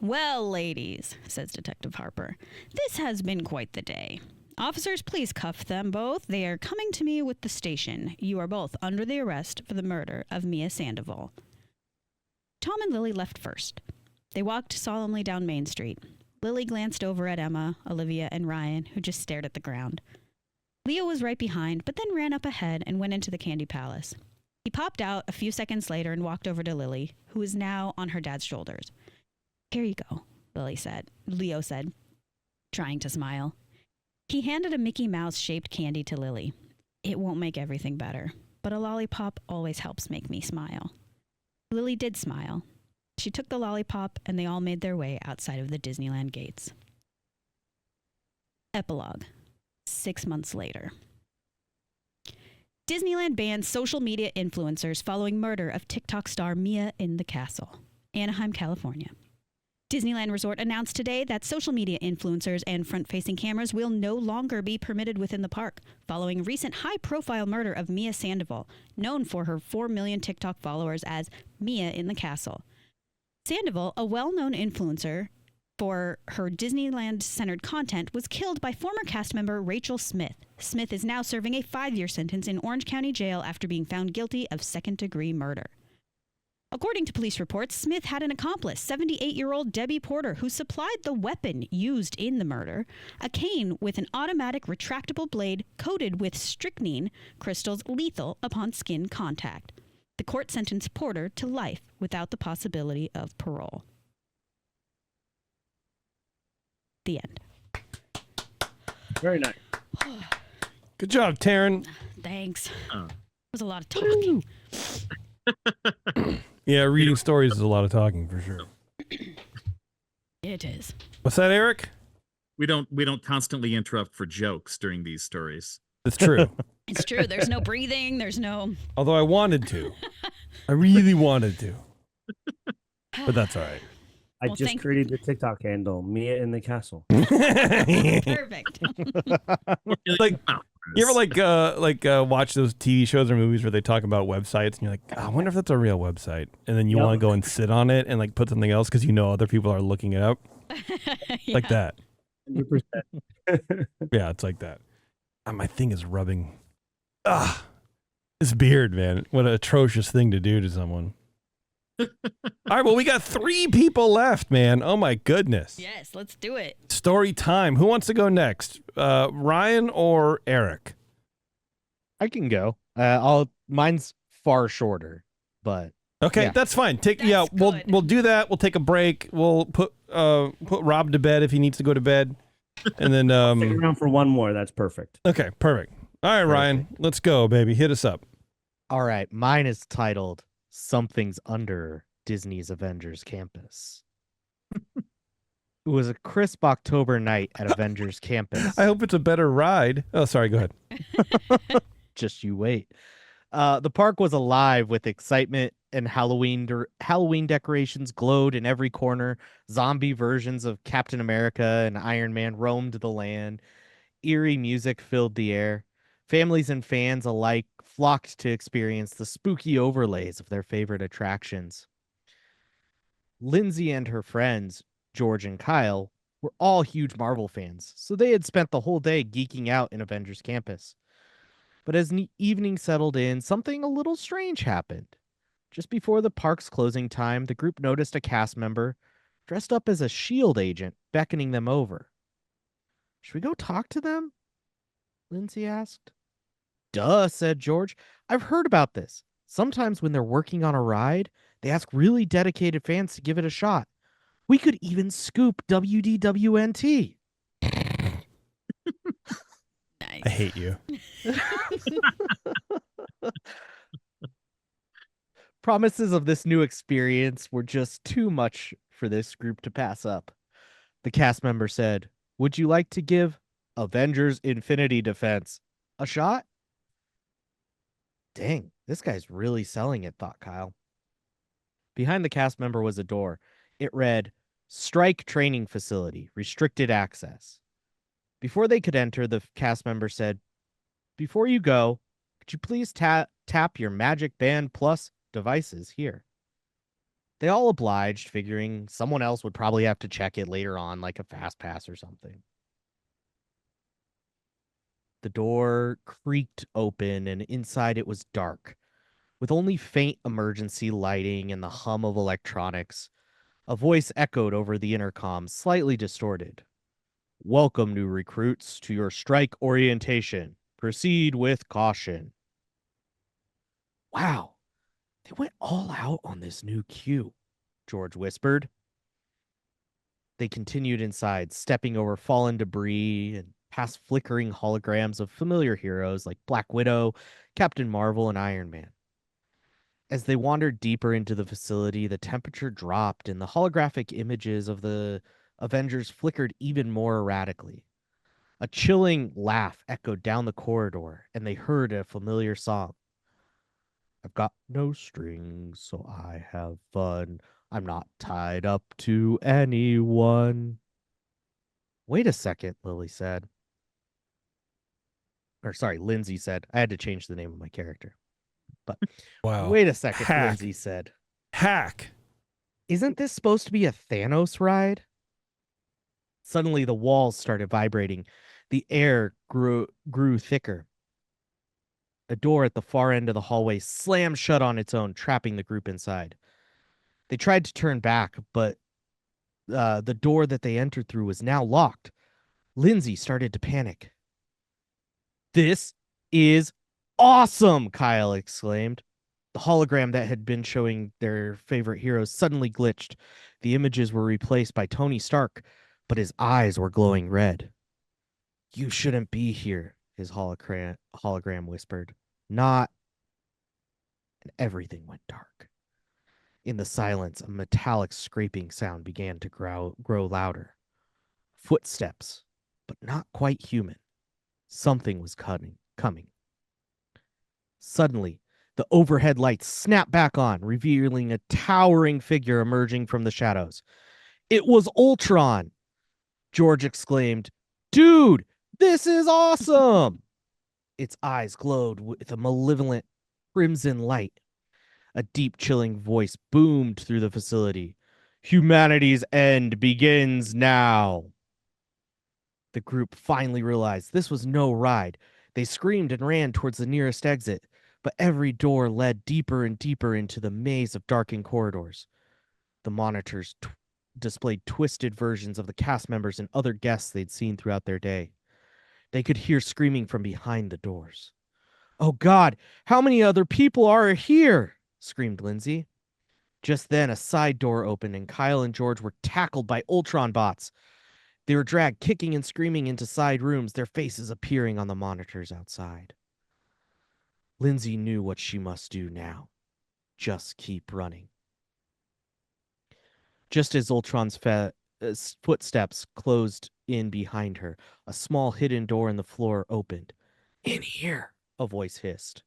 Speaker 3: "Well, ladies," says Detective Harper, "this has been quite the day. Officers, please cuff them both. They are coming to me with the station. You are both under the arrest for the murder of Mia Sandoval." Tom and Lily left first. They walked solemnly down Main Street. Lily glanced over at Emma, Olivia, and Ryan, who just stared at the ground. Leo was right behind, but then ran up ahead and went into the Candy Palace. He popped out a few seconds later and walked over to Lily, who was now on her dad's shoulders. "Here you go," Leo said, trying to smile. He handed a Mickey Mouse-shaped candy to Lily. "It won't make everything better, but a lollipop always helps make me smile." Lily did smile. She took the lollipop, and they all made their way outside of the Disneyland gates. Epilogue. 6 months later. Disneyland bans social media influencers following murder of TikTok star Mia in the Castle, Anaheim, California. Disneyland Resort announced today that social media influencers and front-facing cameras will no longer be permitted within the park, following a recent high-profile murder of Mia Sandoval, known for her 4 million TikTok followers as Mia in the Castle. Sandoval, a well-known influencer for her Disneyland-centered content, was killed by former cast member Rachel Smith. Smith is now serving a 5-year sentence in Orange County Jail after being found guilty of second-degree murder. According to police reports, Smith had an accomplice, 78-year-old Debbie Porter, who supplied the weapon used in the murder, a cane with an automatic retractable blade coated with strychnine crystals lethal upon skin contact. The court sentenced Porter to life without the possibility of parole. The end.
Speaker 4: Very nice.
Speaker 2: Good job, Taryn.
Speaker 3: Thanks. It was a lot of talking.
Speaker 2: Yeah, reading stories is a lot of talking for sure.
Speaker 3: It is.
Speaker 2: What's that, Eric?
Speaker 5: We don't constantly interrupt for jokes during these stories.
Speaker 2: That's true.
Speaker 3: It's true. There's no breathing. There's no...
Speaker 2: Although I wanted to. I really wanted to. But that's all right.
Speaker 4: I just created the TikTok handle, Mia in the Castle.
Speaker 3: Perfect.
Speaker 2: Like, you ever watch those TV shows or movies where they talk about websites and you're like, I wonder if that's a real website, and then you want to go and sit on it and like put something else because you know other people are looking it up, like that.
Speaker 4: 100%.
Speaker 2: Yeah, it's like that. my thing is rubbing. Ah, this beard, man. What an atrocious thing to do to someone. All right, well, we got 3 people left, man. Oh, my goodness.
Speaker 3: Yes, let's do it.
Speaker 2: Story time. Who wants to go next? Ryan or Eric?
Speaker 6: I can go. Mine's far shorter, but
Speaker 2: Okay,
Speaker 6: yeah.
Speaker 2: that's fine.
Speaker 3: That's good.
Speaker 2: We'll do that. We'll take a break. We'll put Rob to bed if he needs to go to bed. And then
Speaker 4: Stick around for one more. That's perfect.
Speaker 2: okay, perfect. All right, Ryan, let's go, baby. Hit us up.
Speaker 6: All right, mine is titled Something's Under Disney's Avengers Campus. It was a crisp October night at Avengers Campus.
Speaker 2: I hope it's a better ride. Oh, sorry, go ahead.
Speaker 6: Just you wait. The park was alive with excitement, and Halloween decorations glowed in every corner. Zombie versions of Captain America and Iron Man roamed the land. Eerie music filled the air. Families and fans alike flocked to experience the spooky overlays of their favorite attractions. Lindsay and her friends, George and Kyle, were all huge Marvel fans, so they had spent the whole day geeking out in Avengers Campus. But as evening settled in, something a little strange happened. Just before the park's closing time, the group noticed a cast member dressed up as a S.H.I.E.L.D. agent beckoning them over. Should we go talk to them? Lindsay asked. Duh, said George. I've heard about this. Sometimes when they're working on a ride, they ask really dedicated fans to give it a shot. We could even scoop WDWNT.
Speaker 3: Nice.
Speaker 2: I hate you.
Speaker 6: Promises of this new experience were just too much for this group to pass up. The cast member said, "Would you like to give Avengers Infinity Defense a shot?" Dang, this guy's really selling it, thought Kyle. Behind the cast member was a door. It read, Strike Training Facility, Restricted Access. Before they could enter, the cast member said, "Before you go, could you please tap your Magic Band Plus devices here?" They all obliged, figuring someone else would probably have to check it later on, like a fast pass or something. The door creaked open, and inside it was dark, with only faint emergency lighting and the hum of electronics. A voice echoed over the intercom, slightly distorted. "Welcome, new recruits, to your strike orientation. Proceed with caution." Wow, they went all out on this new cue, George whispered. They continued inside, stepping over fallen debris and past flickering holograms of familiar heroes like Black Widow, Captain Marvel, and Iron Man. As they wandered deeper into the facility, the temperature dropped and the holographic images of the Avengers flickered even more erratically. A chilling laugh echoed down the corridor, and they heard a familiar song. "I've got no strings, so I have fun. I'm not tied up to anyone." Wait a second, Lindsay said. I had to change the name of my character. But
Speaker 2: Wow.
Speaker 6: wait a second,
Speaker 2: Hack.
Speaker 6: Lindsay said.
Speaker 2: Hack.
Speaker 6: Isn't this supposed to be a Thanos ride? Suddenly, the walls started vibrating. The air grew thicker. A door at the far end of the hallway slammed shut on its own, trapping the group inside. They tried to turn back, but the door that they entered through was now locked. Lindsay started to panic. "This is awesome!" Kyle exclaimed. The hologram that had been showing their favorite heroes suddenly glitched. The images were replaced by Tony Stark, but his eyes were glowing red. "You shouldn't be here," his hologram whispered. "Not..." And everything went dark. In the silence, a metallic scraping sound began to grow louder. Footsteps, but not quite human. Something was coming. Suddenly, the overhead lights snapped back on, revealing a towering figure emerging from the shadows. It was Ultron! George exclaimed, "Dude, this is awesome!" Its eyes glowed with a malevolent crimson light. A deep, chilling voice boomed through the facility. "Humanity's end begins now." The group finally realized this was no ride. They screamed and ran towards the nearest exit, but every door led deeper and deeper into the maze of darkened corridors. The monitors displayed twisted versions of the cast members and other guests they'd seen throughout their day. They could hear screaming from behind the doors. "Oh God, how many other people are here?" screamed Lindsay. Just then, a side door opened and Kyle and George were tackled by Ultron bots. They were dragged kicking and screaming into side rooms, their faces appearing on the monitors outside. Lindsay knew what she must do now. Just keep running. Just as Ultron's footsteps closed in behind her, a small hidden door in the floor opened. "In here," a voice hissed.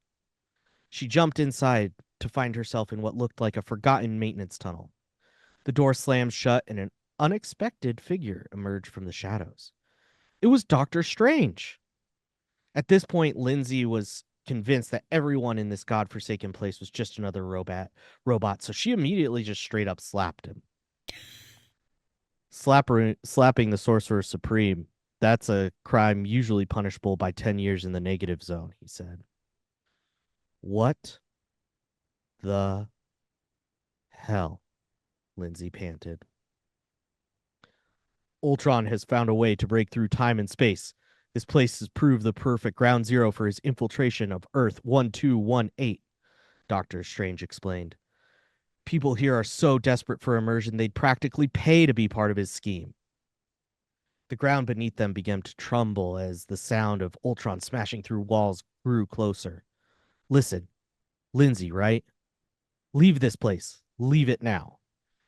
Speaker 6: She jumped inside to find herself in what looked like a forgotten maintenance tunnel. The door slammed shut and an unexpected figure emerged from the shadows. It was Doctor Strange. At this point, Lindsay was convinced that everyone in this godforsaken place was just another robot, so she immediately just straight up slapped him. Slapping the Sorcerer Supreme, that's a crime usually punishable by 10 years in the negative zone, he said. "What the hell?" Lindsay panted. "Ultron has found a way to break through time and space. This place has proved the perfect ground zero for his infiltration of Earth 1218, Doctor Strange explained. People here are so desperate for immersion they'd practically pay to be part of his scheme." The ground beneath them began to tremble as the sound of Ultron smashing through walls grew closer. "Listen, Lindsay, right? Leave this place. Leave it now."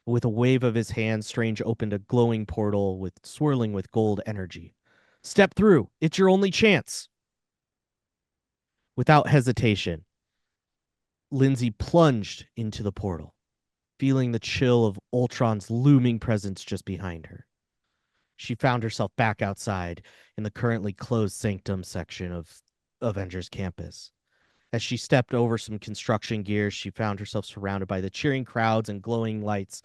Speaker 6: With a wave of his hand, Strange opened a glowing portal swirling with gold energy. "Step through. It's your only chance." Without hesitation, Lindsay plunged into the portal, feeling the chill of Ultron's looming presence just behind her. She found herself back outside in the currently closed sanctum section of Avengers Campus. As she stepped over some construction gear, she found herself surrounded by the cheering crowds and glowing lights.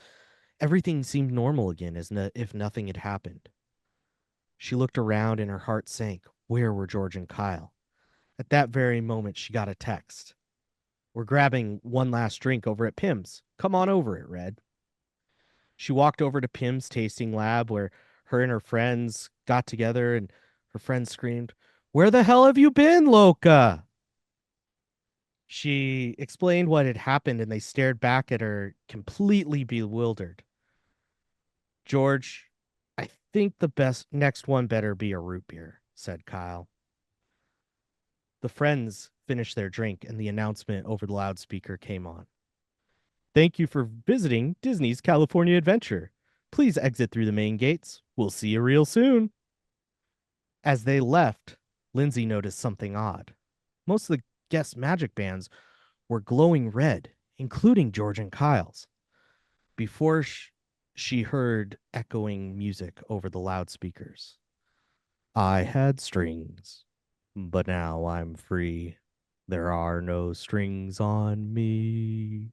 Speaker 6: Everything seemed normal again, as if nothing had happened. She looked around and her heart sank. Where were George and Kyle? At that very moment, she got a text. "We're grabbing one last drink over at Pim's. Come on over," it read. She walked over to Pim's tasting lab where her and her friends got together, and her friends screamed, "Where the hell have you been, Loca?" She explained what had happened, and they stared back at her, completely bewildered. "George, I think the next one better be a root beer," said Kyle. The friends finished their drink, and the announcement over the loudspeaker came on. "Thank you for visiting Disney's California Adventure. Please exit through the main gates. We'll see you real soon." As they left, Lindsay noticed something odd. Most of the guest magic bands were glowing red, including George and Kyle's. Before she heard echoing music over the loudspeakers. "I had strings, but now I'm free. There are no strings on me."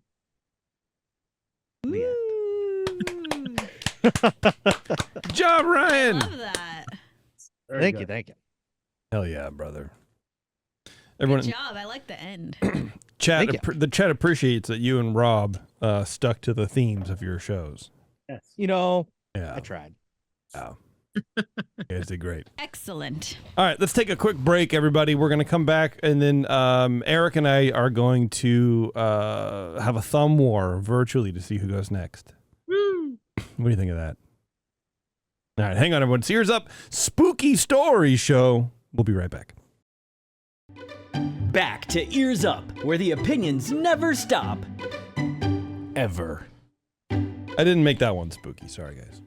Speaker 2: Good job, Ryan.
Speaker 3: I love that.
Speaker 6: Thank you.
Speaker 2: Hell yeah, brother.
Speaker 3: Good job. I like the end.
Speaker 2: Chat,
Speaker 6: Thank you.
Speaker 2: the chat appreciates that you and Rob stuck to the themes of your shows.
Speaker 4: Yes.
Speaker 2: Yeah,
Speaker 6: I tried.
Speaker 2: yeah. You guys did great.
Speaker 3: Excellent.
Speaker 2: All right, let's take a quick break, everybody. We're going to come back, and then Eric and I are going to have a thumb war virtually to see who goes next.
Speaker 5: Woo!
Speaker 2: What do you think of that? All right, hang on, everyone. It's Ears Up Spooky Story Show. We'll be right back.
Speaker 7: Back to Ears Up, where the opinions never stop.
Speaker 2: Ever. I didn't make that one spooky. Sorry, guys.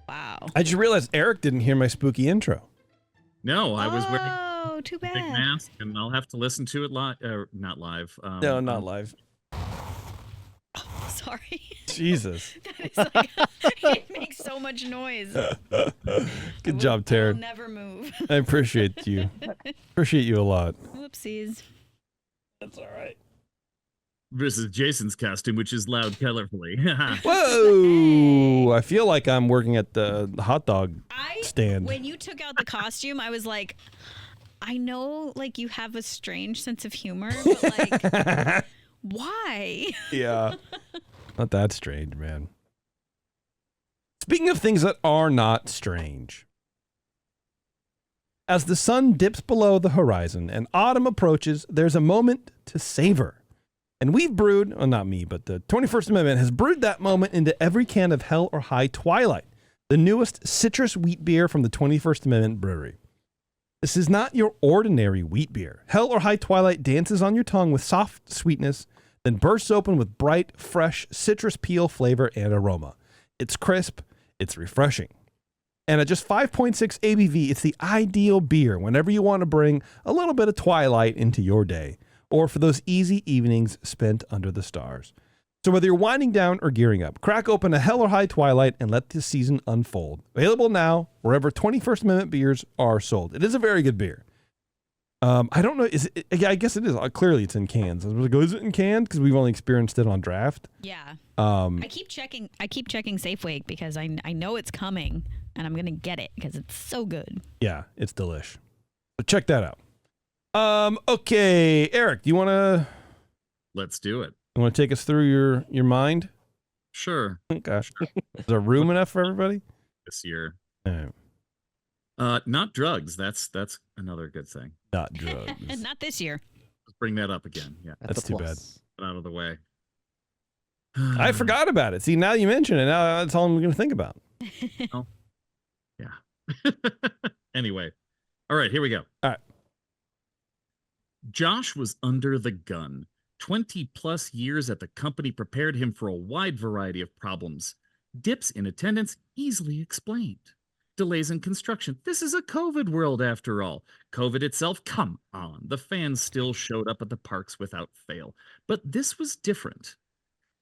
Speaker 3: Wow.
Speaker 2: I just realized Eric didn't hear my spooky intro.
Speaker 5: No, I was wearing
Speaker 3: Oh, too
Speaker 5: a big
Speaker 3: bad.
Speaker 5: mask, and I'll have to listen to it live. Not live.
Speaker 2: No, not live.
Speaker 3: Sorry.
Speaker 2: Jesus.
Speaker 3: It's like, it makes so much noise.
Speaker 2: Good job,
Speaker 3: I'll
Speaker 2: Taryn.
Speaker 3: never move.
Speaker 2: I appreciate you. Appreciate you a lot.
Speaker 3: Whoopsies.
Speaker 2: That's all right.
Speaker 5: Versus Jason's costume, which is loud colorfully.
Speaker 2: Whoa! I feel like I'm working at the hot dog stand.
Speaker 3: When you took out the costume, I was like, I know, like, you have a strange sense of humor, but, like, why?
Speaker 2: Yeah. Not that strange, man. Speaking of things that are not strange. As the sun dips below the horizon and autumn approaches, there's a moment to savor. And we've brewed, well, not me, but the 21st Amendment has brewed that moment into every can of Hell or High Twilight, the newest citrus wheat beer from the 21st Amendment Brewery. This is not your ordinary wheat beer. Hell or High Twilight dances on your tongue with soft sweetness, then bursts open with bright, fresh citrus peel flavor and aroma. It's crisp, it's refreshing. And at just 5.6 ABV, it's the ideal beer whenever you want to bring a little bit of twilight into your day, or for those easy evenings spent under the stars. So whether you're winding down or gearing up, crack open a Hell or High Twilight and let the season unfold. Available now wherever 21st Amendment beers are sold. It is a very good beer. I don't know. Yeah, I guess it is. Clearly, it's in cans. I was like, is it in cans? Because we've only experienced it on draft.
Speaker 3: Yeah. I keep checking Safeway because I know it's coming, and I'm gonna get it because it's so good.
Speaker 2: Yeah, it's delish. So check that out. Okay, Eric, do you want to?
Speaker 5: Let's do it.
Speaker 2: You want to take us through your mind?
Speaker 5: Sure.
Speaker 2: Gosh, is there room enough for everybody
Speaker 5: This year.
Speaker 2: All right.
Speaker 5: Not drugs. That's another good thing.
Speaker 2: Not drugs.
Speaker 3: Not this year.
Speaker 5: Let's bring that up again. Yeah.
Speaker 2: That's
Speaker 6: a
Speaker 2: too
Speaker 6: plus.
Speaker 5: Get out of the way.
Speaker 2: I forgot about it. See, now you mention it. Now that's all I'm going to think about.
Speaker 5: Oh. Yeah. Anyway. All right, here we go.
Speaker 2: All right.
Speaker 5: Josh was under the gun. 20 plus years at the company prepared him for a wide variety of problems. Dips in attendance easily explained. Delays in construction. This is a COVID world after all. COVID itself, come on. The fans still showed up at the parks without fail. But this was different.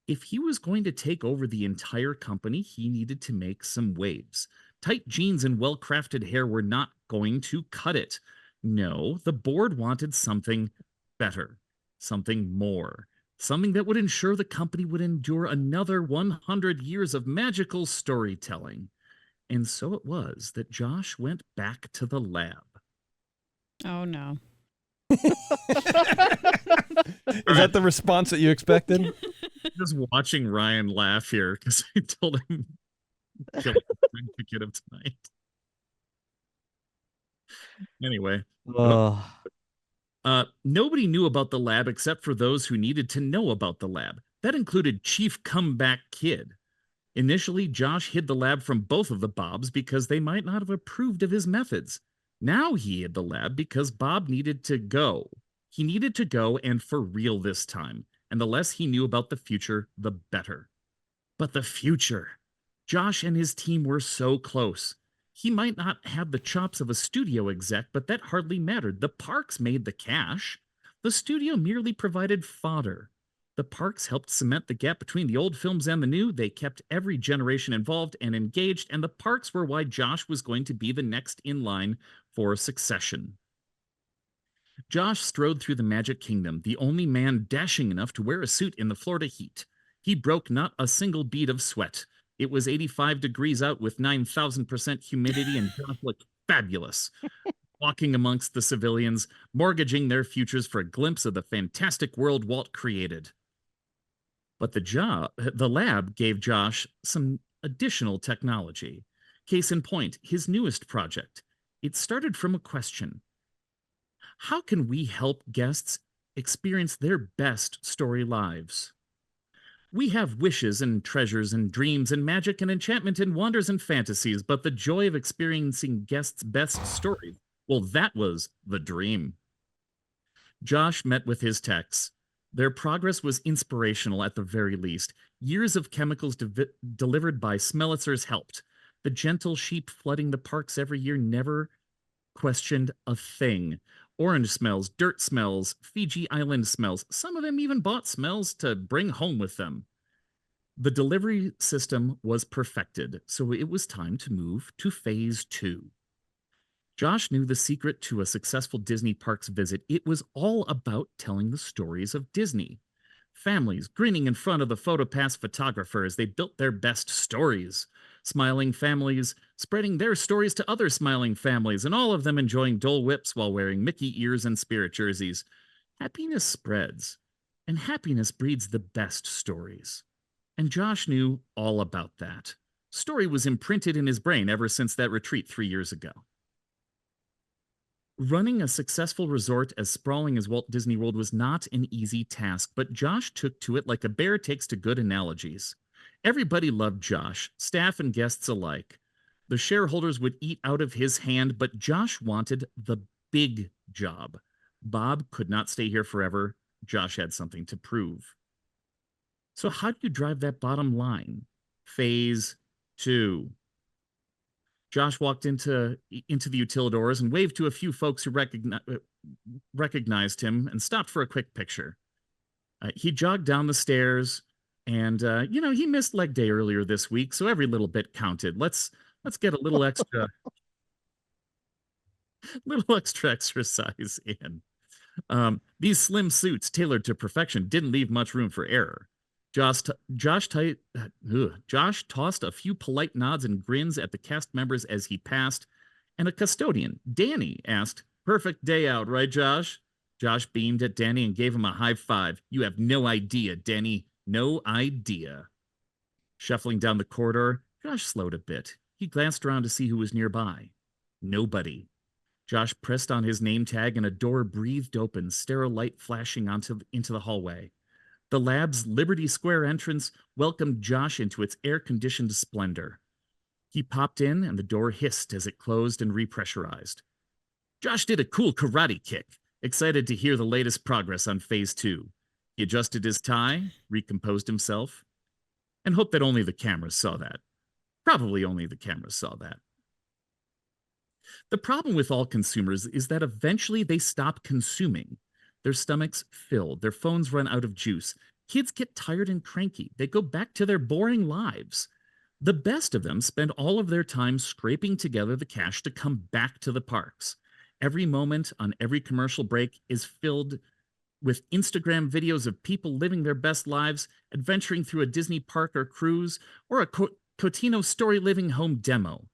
Speaker 5: If he was going to take over the entire company, he needed to make some waves. Tight jeans and well-crafted hair were not going to cut it. No, the board wanted something better, something more, something that would ensure the company would endure another 100 years of magical storytelling. And so it was that Josh went back to the lab.
Speaker 3: Oh no.
Speaker 2: Is that the response that you expected?
Speaker 5: Just watching Ryan laugh here because I told him kill him to get him tonight. Anyway. Nobody knew about the lab except for those who needed to know about the lab. That included Chief Comeback Kid. Initially, Josh hid the lab from both of the Bobs because they might not have approved of his methods. Now he hid the lab because Bob needed to go. He needed to go, and for real this time. And the less he knew about the future, the better. But the future. Josh and his team were so close. He might not have the chops of a studio exec, but that hardly mattered. The parks made the cash. The studio merely provided fodder. The parks helped cement the gap between the old films and the new. They kept every generation involved and engaged, and the parks were why Josh was going to be the next in line for succession. Josh strode through the Magic Kingdom, the only man dashing enough to wear a suit in the Florida heat. He broke not a single bead of sweat. It was 85 degrees out with 9,000% humidity, and Josh looked fabulous. Walking amongst the civilians, mortgaging their futures for a glimpse of the fantastic world Walt created. But the lab gave Josh some additional technology. Case in point, his newest project. It started from a question. How can we help guests experience their best story lives? We have wishes and treasures and dreams and magic and enchantment and wonders and fantasies, but the joy of experiencing guests' best stories, well, that was the dream. Josh met with his techs. Their progress was inspirational at the very least. Years of chemicals delivered by Smellitzers helped. The gentle sheep flooding the parks every year never questioned a thing. Orange smells, dirt smells, Fiji Island smells. Some of them even bought smells to bring home with them. The delivery system was perfected, so it was time to move to phase 2. Josh knew the secret to a successful Disney parks visit. It was all about telling the stories of Disney. Families grinning in front of the PhotoPass photographer as they built their best stories. smiling families spreading their stories to other smiling families, and all of them enjoying Dole Whips while wearing Mickey ears and spirit jerseys. Happiness spreads, and happiness breeds the best stories. And Josh knew all about that. Story was imprinted in his brain ever since that retreat 3 years ago. Running a successful resort as sprawling as Walt Disney World was not an easy task, but Josh took to it like a bear takes to good analogies. Everybody loved Josh, staff and guests alike. The shareholders would eat out of his hand, but Josh wanted the big job. Bob could not stay here forever. Josh had something to prove. So how do you drive that bottom line? Phase 2. Josh walked into the utilidors and waved to a few folks who recognized him and stopped for a quick picture. He jogged down the stairs, and he missed leg day earlier this week, so every little bit counted. Let's get a little extra exercise in. These slim suits tailored to perfection didn't leave much room for error. Josh tossed a few polite nods and grins at the cast members as he passed, and a custodian, Danny, asked, "Perfect day out, right, Josh?" Josh beamed at Danny and gave him a high five. "You have no idea, Danny. No idea." Shuffling down the corridor, Josh slowed a bit. He glanced around to see who was nearby. Nobody. Josh pressed on his name tag and a door breathed open, sterile light flashing into the hallway. The lab's Liberty Square entrance welcomed Josh into its air-conditioned splendor. He popped in, and the door hissed as it closed and repressurized. Josh did a cool karate kick, excited to hear the latest progress on Phase 2. He adjusted his tie, recomposed himself, and hoped that only the cameras saw that. Probably only the cameras saw that. The problem with all consumers is that eventually they stop consuming. Their stomachs fill, their phones run out of juice. Kids get tired and cranky. They go back to their boring lives. The best of them spend all of their time scraping together the cash to come back to the parks. Every moment on every commercial break is filled with Instagram videos of people living their best lives, adventuring through a Disney park or cruise, or a Cotino story living home demo.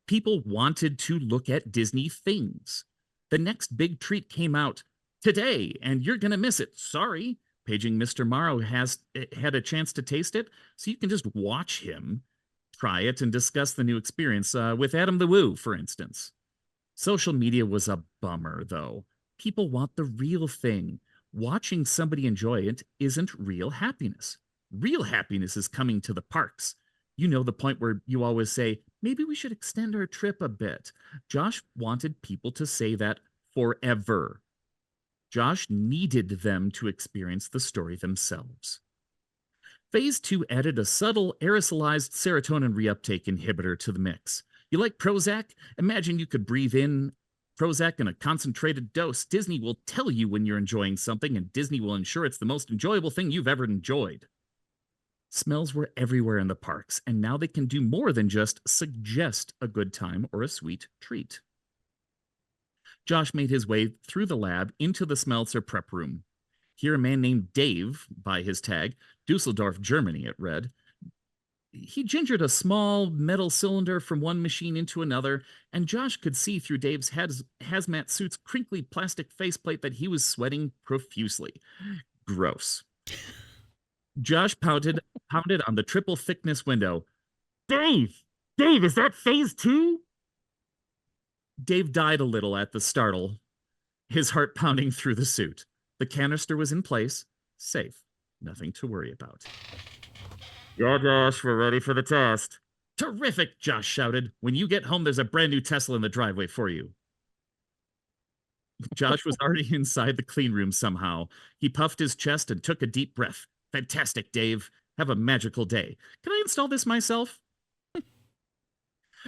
Speaker 5: People wanted to look at Disney things. The next big treat came out today, and you're going to miss it. Sorry. Paging Mr. Morrow has had a chance to taste it, so you can just watch him try it and discuss the new experience with Adam the Woo, for instance. Social media was a bummer, though. People want the real thing. Watching somebody enjoy it isn't real happiness. Real happiness is coming to the parks. You know, the point where you always say, maybe we should extend our trip a bit. Josh wanted people to say that forever. Josh needed them to experience the story themselves. Phase 2 added a subtle aerosolized serotonin reuptake inhibitor to the mix. You like Prozac? Imagine you could breathe in Prozac in a concentrated dose. Disney will tell you when you're enjoying something, and Disney will ensure it's the most enjoyable thing you've ever enjoyed. Smells were everywhere in the parks, and now they can do more than just suggest a good time or a sweet treat. Josh made his way through the lab into the Smeltzer prep room. Here, a man named Dave, by his tag, Dusseldorf, Germany, it read. He gingered a small metal cylinder from one machine into another, and Josh could see through Dave's hazmat suit's crinkly plastic faceplate that he was sweating profusely. Gross. Josh pounded on the triple thickness window. Dave, is that Phase 2? Dave died a little at the startle, his heart pounding through the suit. The canister was in place, safe, nothing to worry about. Yeah, Josh, we're ready for the test. Terrific, Josh shouted. When you get home, there's a brand new Tesla in the driveway for you. Josh was already inside the clean room somehow. He puffed his chest and took a deep breath. Fantastic, Dave. Have a magical day. Can I install this myself?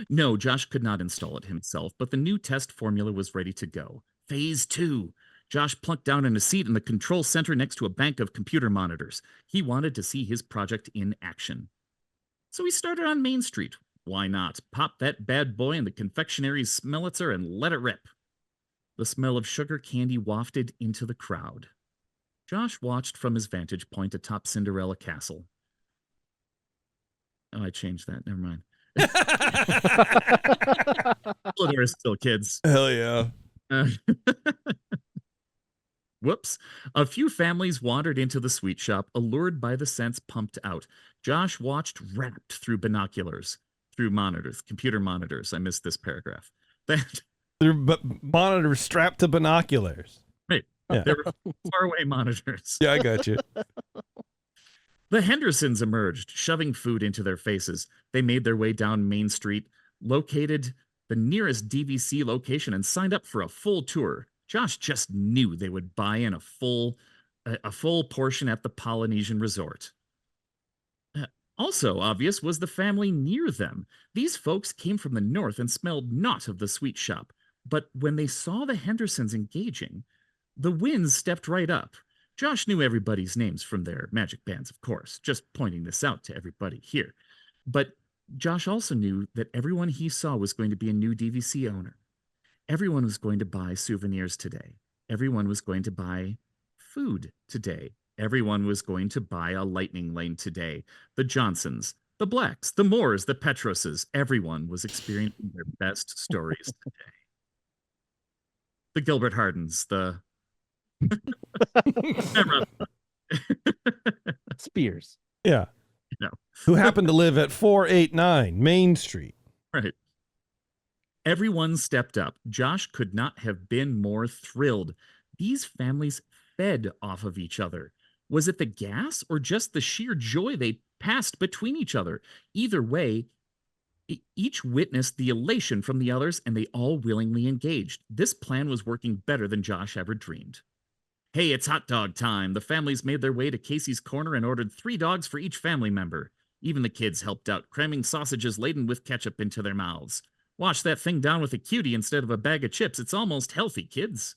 Speaker 5: No, Josh could not install it himself, but the new test formula was ready to go. Phase 2. Josh plunked down in a seat in the control center next to a bank of computer monitors. He wanted to see his project in action. So he started on Main Street. Why not? Pop that bad boy in the confectionary's Smelitzer and let it rip. The smell of sugar candy wafted into the crowd. Josh watched from his vantage point atop Cinderella Castle. Oh, I changed that. Never mind. They were still kids.
Speaker 2: Hell yeah.
Speaker 5: Uh, Whoops. A few families wandered into the sweet shop, allured by the scents pumped out. Josh watched wrapped through binoculars, through monitors, computer monitors. I missed this paragraph. That,
Speaker 2: They're monitors strapped to binoculars.
Speaker 5: right.
Speaker 2: Yeah.
Speaker 5: There were faraway monitors.
Speaker 2: Yeah, I got you.
Speaker 5: The Hendersons emerged, shoving food into their faces. They made their way down Main Street, located the nearest DVC location, and signed up for a full tour. Josh just knew they would buy in a full portion at the Polynesian resort. Also obvious was the family near them. These folks came from the north and smelled naught of the sweet shop. But when they saw the Hendersons engaging, the winds stepped right up. Josh knew everybody's names from their magic bands, of course, just pointing this out to everybody here. But Josh also knew that everyone he saw was going to be a new DVC owner. Everyone was going to buy souvenirs today. Everyone was going to buy food today. Everyone was going to buy a lightning lane today. The Johnsons, the Blacks, the Moores, the Petroses, everyone was experiencing their best stories today. The Gilbert Hardens, the
Speaker 6: Spears.
Speaker 2: Yeah.
Speaker 5: No.
Speaker 2: Who happened to live at 489 Main Street.
Speaker 5: Right. Everyone stepped up. Josh could not have been more thrilled. These families fed off of each other. Was it the gas or just the sheer joy they passed between each other? Either way, each witnessed the elation from the others, and they all willingly engaged. This plan was working better than Josh ever dreamed. Hey, it's hot dog time. The families made their way to Casey's Corner and ordered 3 dogs for each family member. Even the kids helped out, cramming sausages laden with ketchup into their mouths. Wash that thing down with a cutie instead of a bag of chips. It's almost healthy, kids.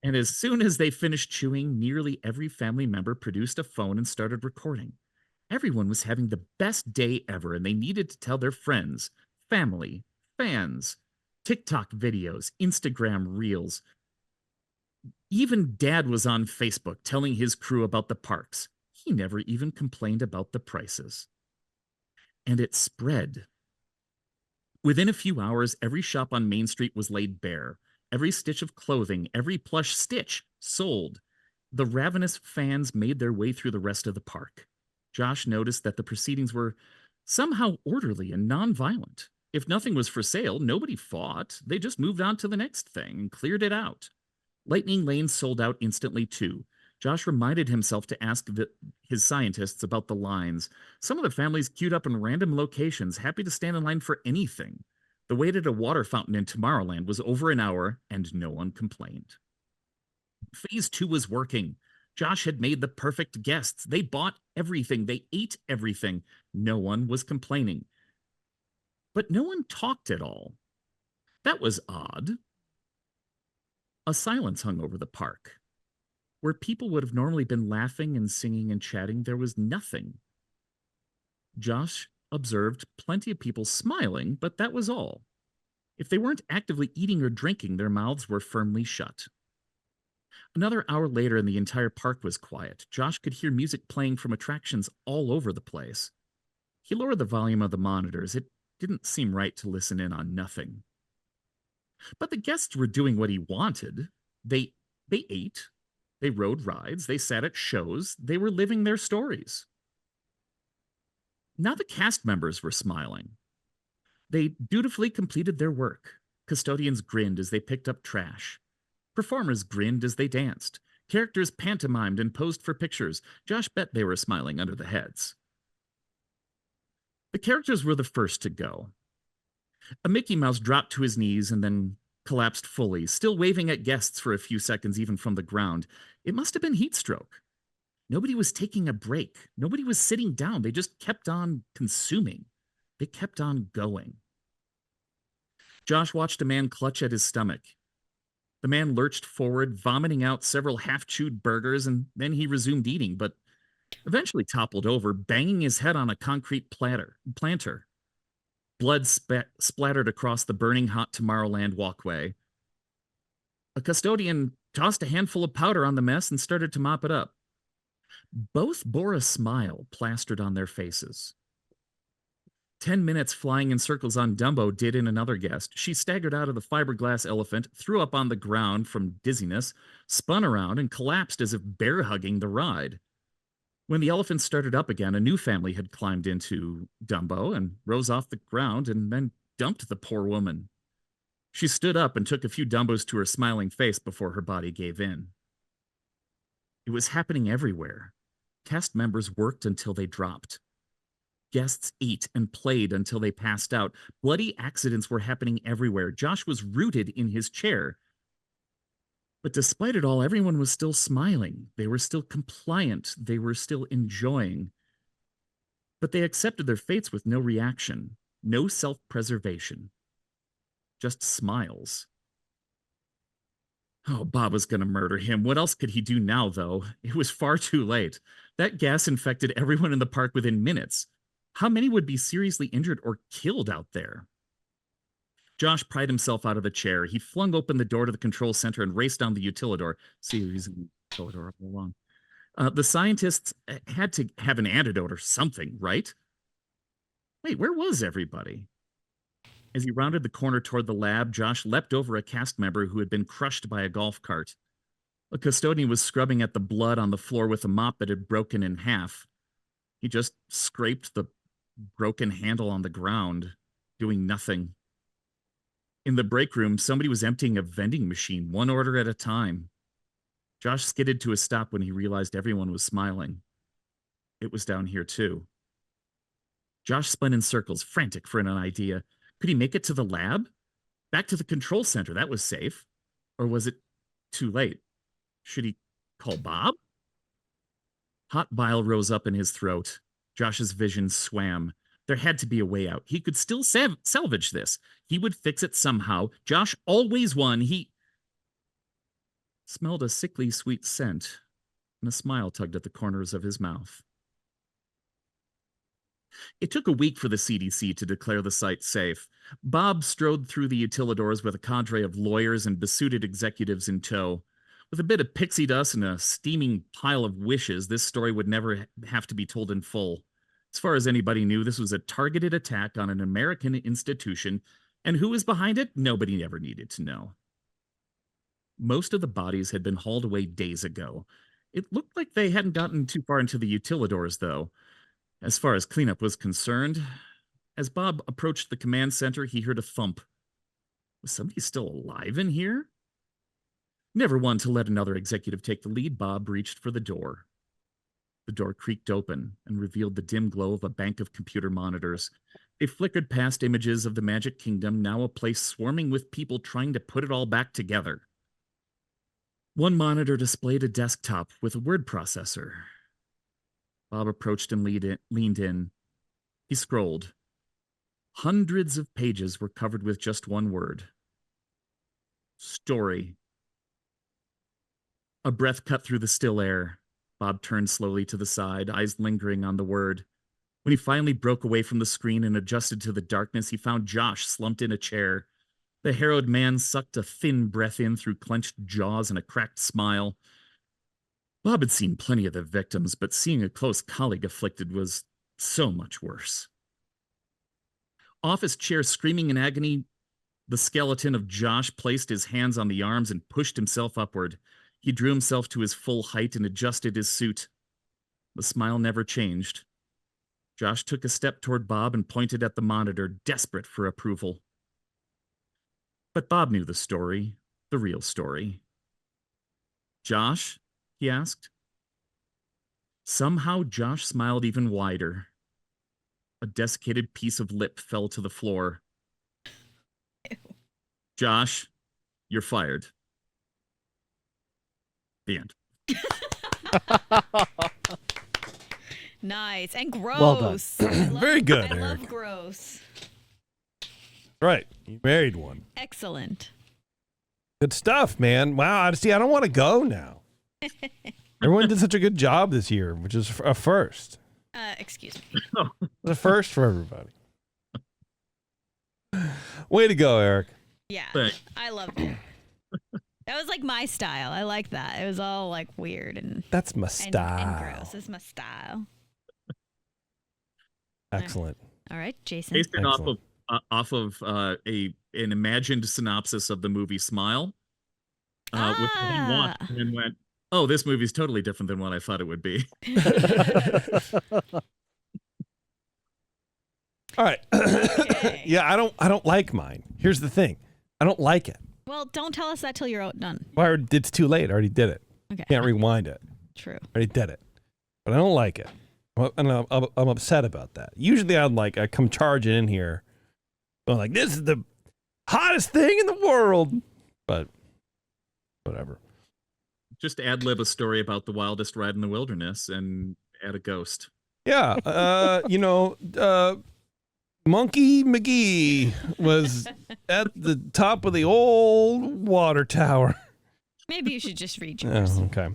Speaker 5: And as soon as they finished chewing, nearly every family member produced a phone and started recording. Everyone was having the best day ever, and they needed to tell their friends, family, fans, TikTok videos, Instagram reels. Even Dad was on Facebook telling his crew about the parks. He never even complained about the prices. And it spread. Within a few hours, every shop on Main Street was laid bare. Every stitch of clothing, every plush stitch sold. The ravenous fans made their way through the rest of the park. Josh noticed that the proceedings were somehow orderly and nonviolent. If nothing was for sale, nobody fought. They just moved on to the next thing and cleared it out. Lightning Lane sold out instantly, too. Josh reminded himself to ask his scientists about the lines. Some of the families queued up in random locations, happy to stand in line for anything. The wait at a water fountain in Tomorrowland was over an hour, and no one complained. Phase 2 was working. Josh had made the perfect guests. They bought everything. They ate everything. No one was complaining. But no one talked at all. That was odd. A silence hung over the park. Where people would have normally been laughing and singing and chatting, there was nothing. Josh observed plenty of people smiling, but that was all. If they weren't actively eating or drinking, their mouths were firmly shut. Another hour later, and the entire park was quiet. Josh could hear music playing from attractions all over the place. He lowered the volume of the monitors. It didn't seem right to listen in on nothing. But the guests were doing what he wanted. They ate. They rode rides. They sat at shows. They were living their stories. Now the cast members were smiling. They dutifully completed their work. Custodians grinned as they picked up trash. Performers grinned as they danced. Characters pantomimed and posed for pictures. Josh bet they were smiling under the heads. The characters were the first to go. A Mickey Mouse dropped to his knees and then collapsed fully, still waving at guests for a few seconds even from the ground. It must have been heat stroke. Nobody was taking a break. Nobody was sitting down. They just kept on consuming. They kept on going. Josh watched a man clutch at his stomach. The man lurched forward, vomiting out several half-chewed burgers, and then he resumed eating, but eventually toppled over, banging his head on a concrete planter. Blood splattered across the burning hot Tomorrowland walkway. A custodian tossed a handful of powder on the mess and started to mop it up. Both bore a smile plastered on their faces. 10 minutes flying in circles on Dumbo did in another guest. She staggered out of the fiberglass elephant, threw up on the ground from dizziness, spun around, and collapsed as if bear hugging the ride. When the elephant started up again, a new family had climbed into Dumbo and rose off the ground and then dumped the poor woman. She stood up and took a few Dumbos to her smiling face before her body gave in. It was happening everywhere. Cast members worked until they dropped. Guests ate and played until they passed out. Bloody accidents were happening everywhere. Josh was rooted in his chair. But despite it all, everyone was still smiling. They were still compliant. They were still enjoying. But they accepted their fates with no reaction, no self-preservation. Just smiles. Oh, Bob was going to murder him. What else could he do now, though? It was far too late. That gas infected everyone in the park within minutes. How many would be seriously injured or killed out there? Josh pried himself out of the chair. He flung open the door to the control center and raced down the utilidor. See, he's in the utilidor all along. The scientists had to have an antidote or something, right? Wait, where was everybody? As he rounded the corner toward the lab, Josh leapt over a cast member who had been crushed by a golf cart. A custodian was scrubbing at the blood on the floor with a mop that had broken in half. He just scraped the broken handle on the ground, doing nothing. In the break room, somebody was emptying a vending machine, one order at a time. Josh skidded to a stop when he realized everyone was smiling. It was down here, too. Josh spun in circles, frantic for an idea. Could he make it to the lab? Back to the control center, that was safe. Or was it too late? Should he call Bob? Hot bile rose up in his throat. Josh's vision swam. There had to be a way out. He could still salvage this. He would fix it somehow. Josh always won. He smelled a sickly sweet scent, and a smile tugged at the corners of his mouth. It took a week for the CDC to declare the site safe. Bob strode through the utilidors with a cadre of lawyers and besuited executives in tow. With a bit of pixie dust and a steaming pile of wishes, this story would never have to be told in full. As far as anybody knew, this was a targeted attack on an American institution, and who was behind it, nobody ever needed to know. Most of the bodies had been hauled away days ago. It looked like they hadn't gotten too far into the utilidors, though. As far as cleanup was concerned, as Bob approached the command center, he heard a thump. Was somebody still alive in here? Never one to let another executive take the lead, Bob reached for the door. The door creaked open and revealed the dim glow of a bank of computer monitors. They flickered past images of the Magic Kingdom, now a place swarming with people trying to put it all back together. One monitor displayed a desktop with a word processor. Bob approached and leaned in. He scrolled. Hundreds of pages were covered with just one word. Story. A breath cut through the still air. Bob turned slowly to the side, eyes lingering on the word. When he finally broke away from the screen and adjusted to the darkness, he found Josh slumped in a chair. The harrowed man sucked a thin breath in through clenched jaws and a cracked smile. Bob had seen plenty of the victims, but seeing a close colleague afflicted was so much worse. Off his chair, screaming in agony, the skeleton of Josh placed his hands on the arms and pushed himself upward. He drew himself to his full height and adjusted his suit. The smile never changed. Josh took a step toward Bob and pointed at the monitor, desperate for approval. But Bob knew the story, the real story. Josh? He asked. Somehow Josh smiled even wider. A desiccated piece of lip fell to the floor.
Speaker 3: Ew.
Speaker 5: Josh, you're fired. The end.
Speaker 3: Nice and gross.
Speaker 6: Well done.
Speaker 2: Very good,
Speaker 3: I
Speaker 2: Eric.
Speaker 3: love gross.
Speaker 2: Right. You married one.
Speaker 3: Excellent.
Speaker 2: Good stuff, man. Wow. See, I don't want to go now. Everyone did such a good job this year, which is a first.
Speaker 3: Excuse me.
Speaker 2: It's a first for everybody. Way to go, Eric.
Speaker 3: Yeah,
Speaker 5: Thanks.
Speaker 3: I loved it. That was like my style. I like that. It was all like weird and
Speaker 2: That's my
Speaker 3: and
Speaker 2: style.
Speaker 3: gross. It's my style.
Speaker 2: Excellent.
Speaker 3: All right, Jason.
Speaker 5: Based it
Speaker 2: Excellent.
Speaker 5: off of an imagined synopsis of the movie Smile, which I watched and then went, "Oh, this movie's totally different than what I thought it would be."
Speaker 2: All right.
Speaker 3: Okay.
Speaker 2: Yeah, I don't like mine. Here's the thing. I don't like it.
Speaker 3: Well, don't tell us that till you're done.
Speaker 2: Well, it's too late. I already did it.
Speaker 3: Okay.
Speaker 2: Can't rewind it.
Speaker 3: True.
Speaker 2: I already did it. But I don't like it. And I'm upset about that. Usually I come charging in here. I'm like, this is the hottest thing in the world. But whatever.
Speaker 5: Just ad lib a story about the wildest ride in the wilderness and add a ghost.
Speaker 2: Yeah. Monkey McGee was at the top of the old water tower.
Speaker 3: Maybe you should just read yours.
Speaker 2: Oh, okay.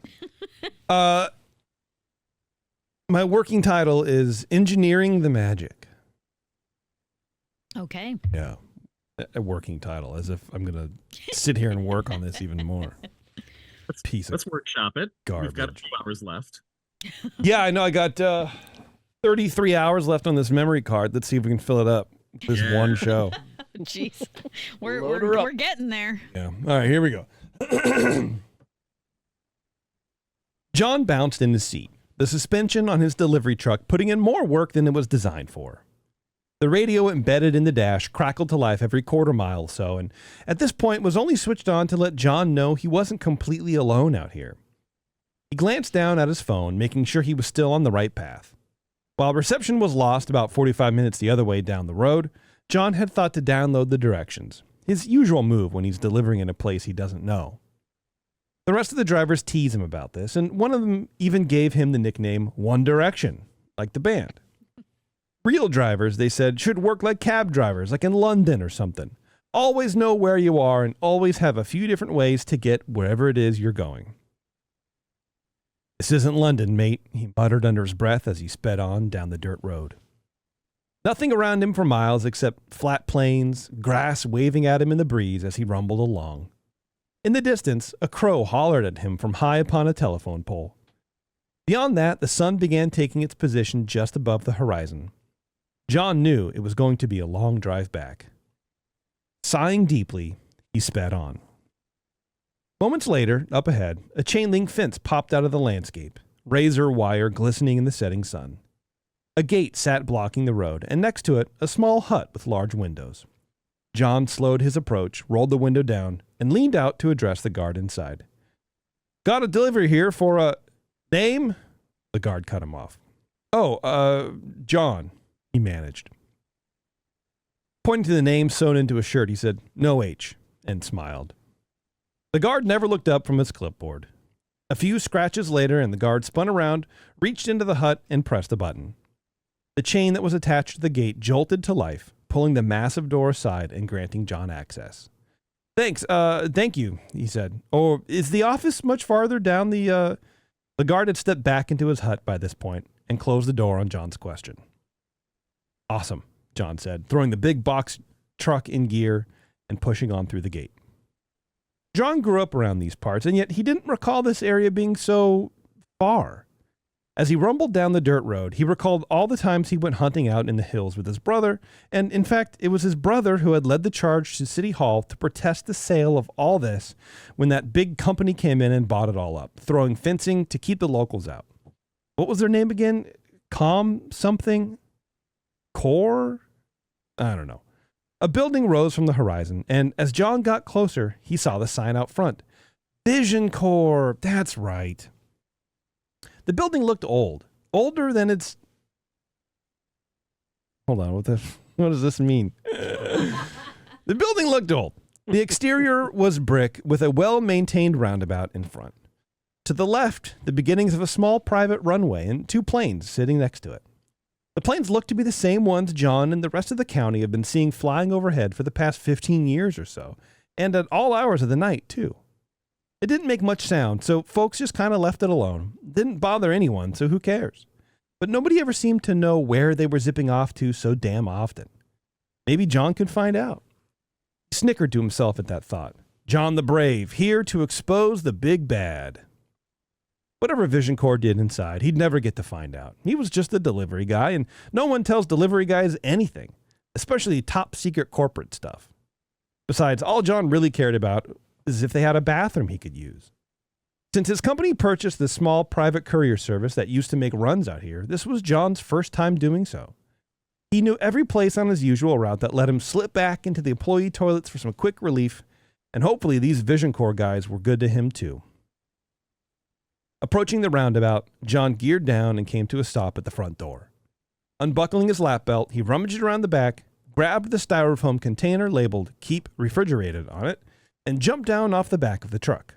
Speaker 2: My working title is Engineering the Magic.
Speaker 3: Okay.
Speaker 2: Yeah. A working title, as if I'm going to sit here and work on this even more.
Speaker 5: Let's workshop it.
Speaker 2: Garbage.
Speaker 5: We've got a few hours left.
Speaker 2: Yeah, I know. I got 33 hours left on this memory card. Let's see if we can fill it up with this one show.
Speaker 3: Jeez.
Speaker 6: Load her up.
Speaker 3: We're getting there.
Speaker 2: Yeah. All right, here we go. John bounced in his seat, the suspension on his delivery truck putting in more work than it was designed for. The radio embedded in the dash crackled to life every quarter mile or so, and at this point was only switched on to let John know he wasn't completely alone out here. He glanced down at his phone, making sure he was still on the right path. While reception was lost about 45 minutes the other way down the road, John had thought to download the directions, his usual move when he's delivering in a place he doesn't know. The rest of the drivers tease him about this, and one of them even gave him the nickname One Direction, like the band. Real drivers, they said, should work like cab drivers, like in London or something. Always know where you are and always have a few different ways to get wherever it is you're going. This isn't London, mate, he muttered under his breath as he sped on down the dirt road. Nothing around him for miles except flat plains, grass waving at him in the breeze as he rumbled along. In the distance, a crow hollered at him from high upon a telephone pole. Beyond that, the sun began taking its position just above the horizon. John knew it was going to be a long drive back. Sighing deeply, he sped on. Moments later, up ahead, a chain-link fence popped out of the landscape, razor wire glistening in the setting sun. A gate sat blocking the road, and next to it, a small hut with large windows. John slowed his approach, rolled the window down, and leaned out to address the guard inside. Got a delivery here for a... name? The guard cut him off. John, he managed. Pointing to the name sewn into his shirt, he said, "No H," and smiled. The guard never looked up from his clipboard. A few scratches later, and the guard spun around, reached into the hut, and pressed a button. The chain that was attached to the gate jolted to life, pulling the massive door aside and granting John access. Thank you, he said. Or is the office much farther down the guard had stepped back into his hut by this point and closed the door on John's question. Awesome, John said, throwing the big box truck in gear and pushing on through the gate. John grew up around these parts, and yet he didn't recall this area being so far. As he rumbled down the dirt road, he recalled all the times he went hunting out in the hills with his brother, and in fact, it was his brother who had led the charge to City Hall to protest the sale of all this when that big company came in and bought it all up, throwing fencing to keep the locals out. What was their name again? Something? Core? I don't know. A building rose from the horizon, and as John got closer, he saw the sign out front. Vision Corps, that's right. The building looked old, older than its... Hold on, what does this mean? The building looked old. The exterior was brick with a well-maintained roundabout in front. To the left, the beginnings of a small private runway and two planes sitting next to it. The planes looked to be the same ones John and the rest of the county have been seeing flying overhead for the past 15 years or so, and at all hours of the night, too. It didn't make much sound, so folks just kind of left it alone. Didn't bother anyone, so who cares? But nobody ever seemed to know where they were zipping off to so damn often. Maybe John could find out. He snickered to himself at that thought. John the Brave, here to expose the big bad. Whatever Vision Corps did inside, he'd never get to find out. He was just a delivery guy, and no one tells delivery guys anything, especially top secret corporate stuff. Besides, all John really cared about is if they had a bathroom he could use. Since his company purchased the small private courier service that used to make runs out here, this was John's first time doing so. He knew every place on his usual route that let him slip back into the employee toilets for some quick relief, and hopefully these Vision Corps guys were good to him too. Approaching the roundabout, John geared down and came to a stop at the front door. Unbuckling his lap belt, he rummaged around the back, grabbed the styrofoam container labeled "Keep Refrigerated" on it, and jumped down off the back of the truck.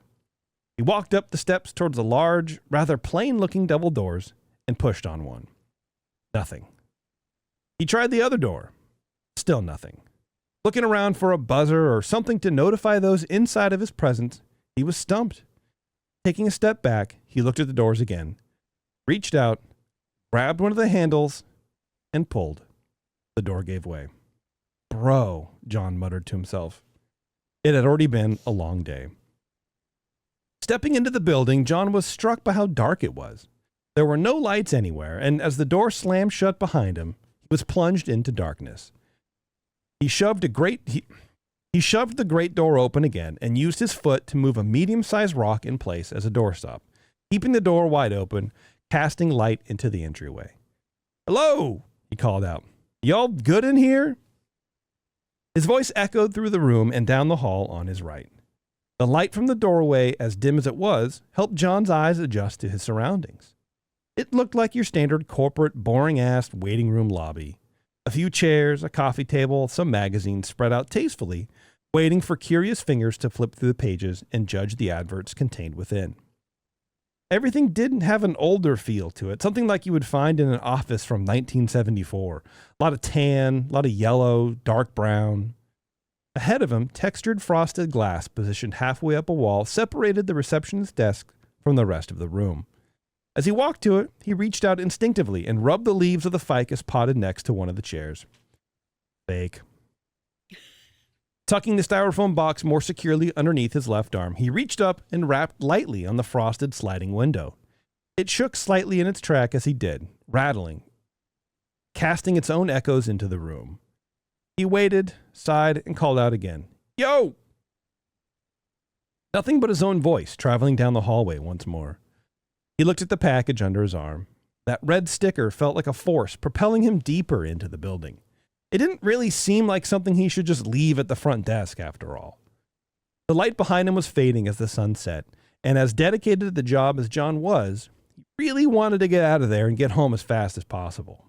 Speaker 2: He walked up the steps towards the large, rather plain-looking double doors and pushed on one. Nothing. He tried the other door. Still nothing. Looking around for a buzzer or something to notify those inside of his presence, he was stumped. Taking a step back, he looked at the doors again, reached out, grabbed one of the handles, and pulled. The door gave way. "Bro," John muttered to himself. It had already been a long day. Stepping into the building, John was struck by how dark it was. There were no lights anywhere, and as the door slammed shut behind him, he was plunged into darkness. He shoved the great door open again and used his foot to move a medium-sized rock in place as a doorstop, keeping the door wide open, casting light into the entryway. "Hello," he called out. "Y'all good in here?" His voice echoed through the room and down the hall on his right. The light from the doorway, as dim as it was, helped John's eyes adjust to his surroundings. It looked like your standard corporate, boring-ass waiting room lobby. A few chairs, a coffee table, some magazines spread out tastefully, waiting for curious fingers to flip through the pages and judge the adverts contained within. Everything didn't have an older feel to it, something like you would find in an office from 1974. A lot of tan, a lot of yellow, dark brown. Ahead of him, textured frosted glass positioned halfway up a wall separated the receptionist's desk from the rest of the room. As he walked to it, he reached out instinctively and rubbed the leaves of the ficus potted next to one of the chairs. Fake. Tucking the styrofoam box more securely underneath his left arm, he reached up and rapped lightly on the frosted sliding window. It shook slightly in its track as he did, rattling, casting its own echoes into the room. He waited, sighed, and called out again. "Yo!" Nothing but his own voice traveling down the hallway once more. He looked at the package under his arm. That red sticker felt like a force propelling him deeper into the building. It didn't really seem like something he should just leave at the front desk, after all. The light behind him was fading as the sun set, and as dedicated to the job as John was, he really wanted to get out of there and get home as fast as possible.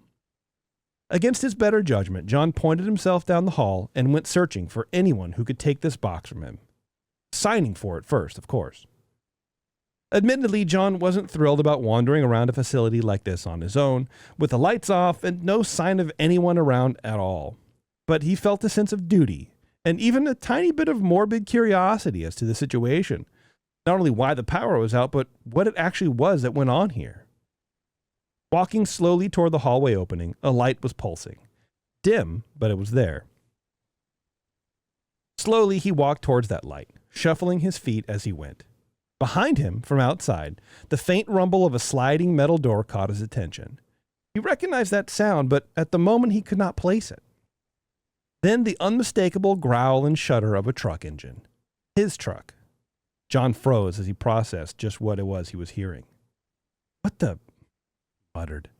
Speaker 2: Against his better judgment, John pointed himself down the hall and went searching for anyone who could take this box from him. Signing for it first, of course. Admittedly, John wasn't thrilled about wandering around a facility like this on his own, with the lights off and no sign of anyone around at all. But he felt a sense of duty, and even a tiny bit of morbid curiosity as to the situation. Not only why the power was out, but what it actually was that went on here. Walking slowly toward the hallway opening, a light was pulsing. Dim, but it was there. Slowly, he walked towards that light, shuffling his feet as he went. Behind him, from outside, the faint rumble of a sliding metal door caught his attention. He recognized that sound, but at the moment he could not place it. Then the unmistakable growl and shudder of a truck engine. His truck. John froze as he processed just what it was he was hearing. "What the?" muttered.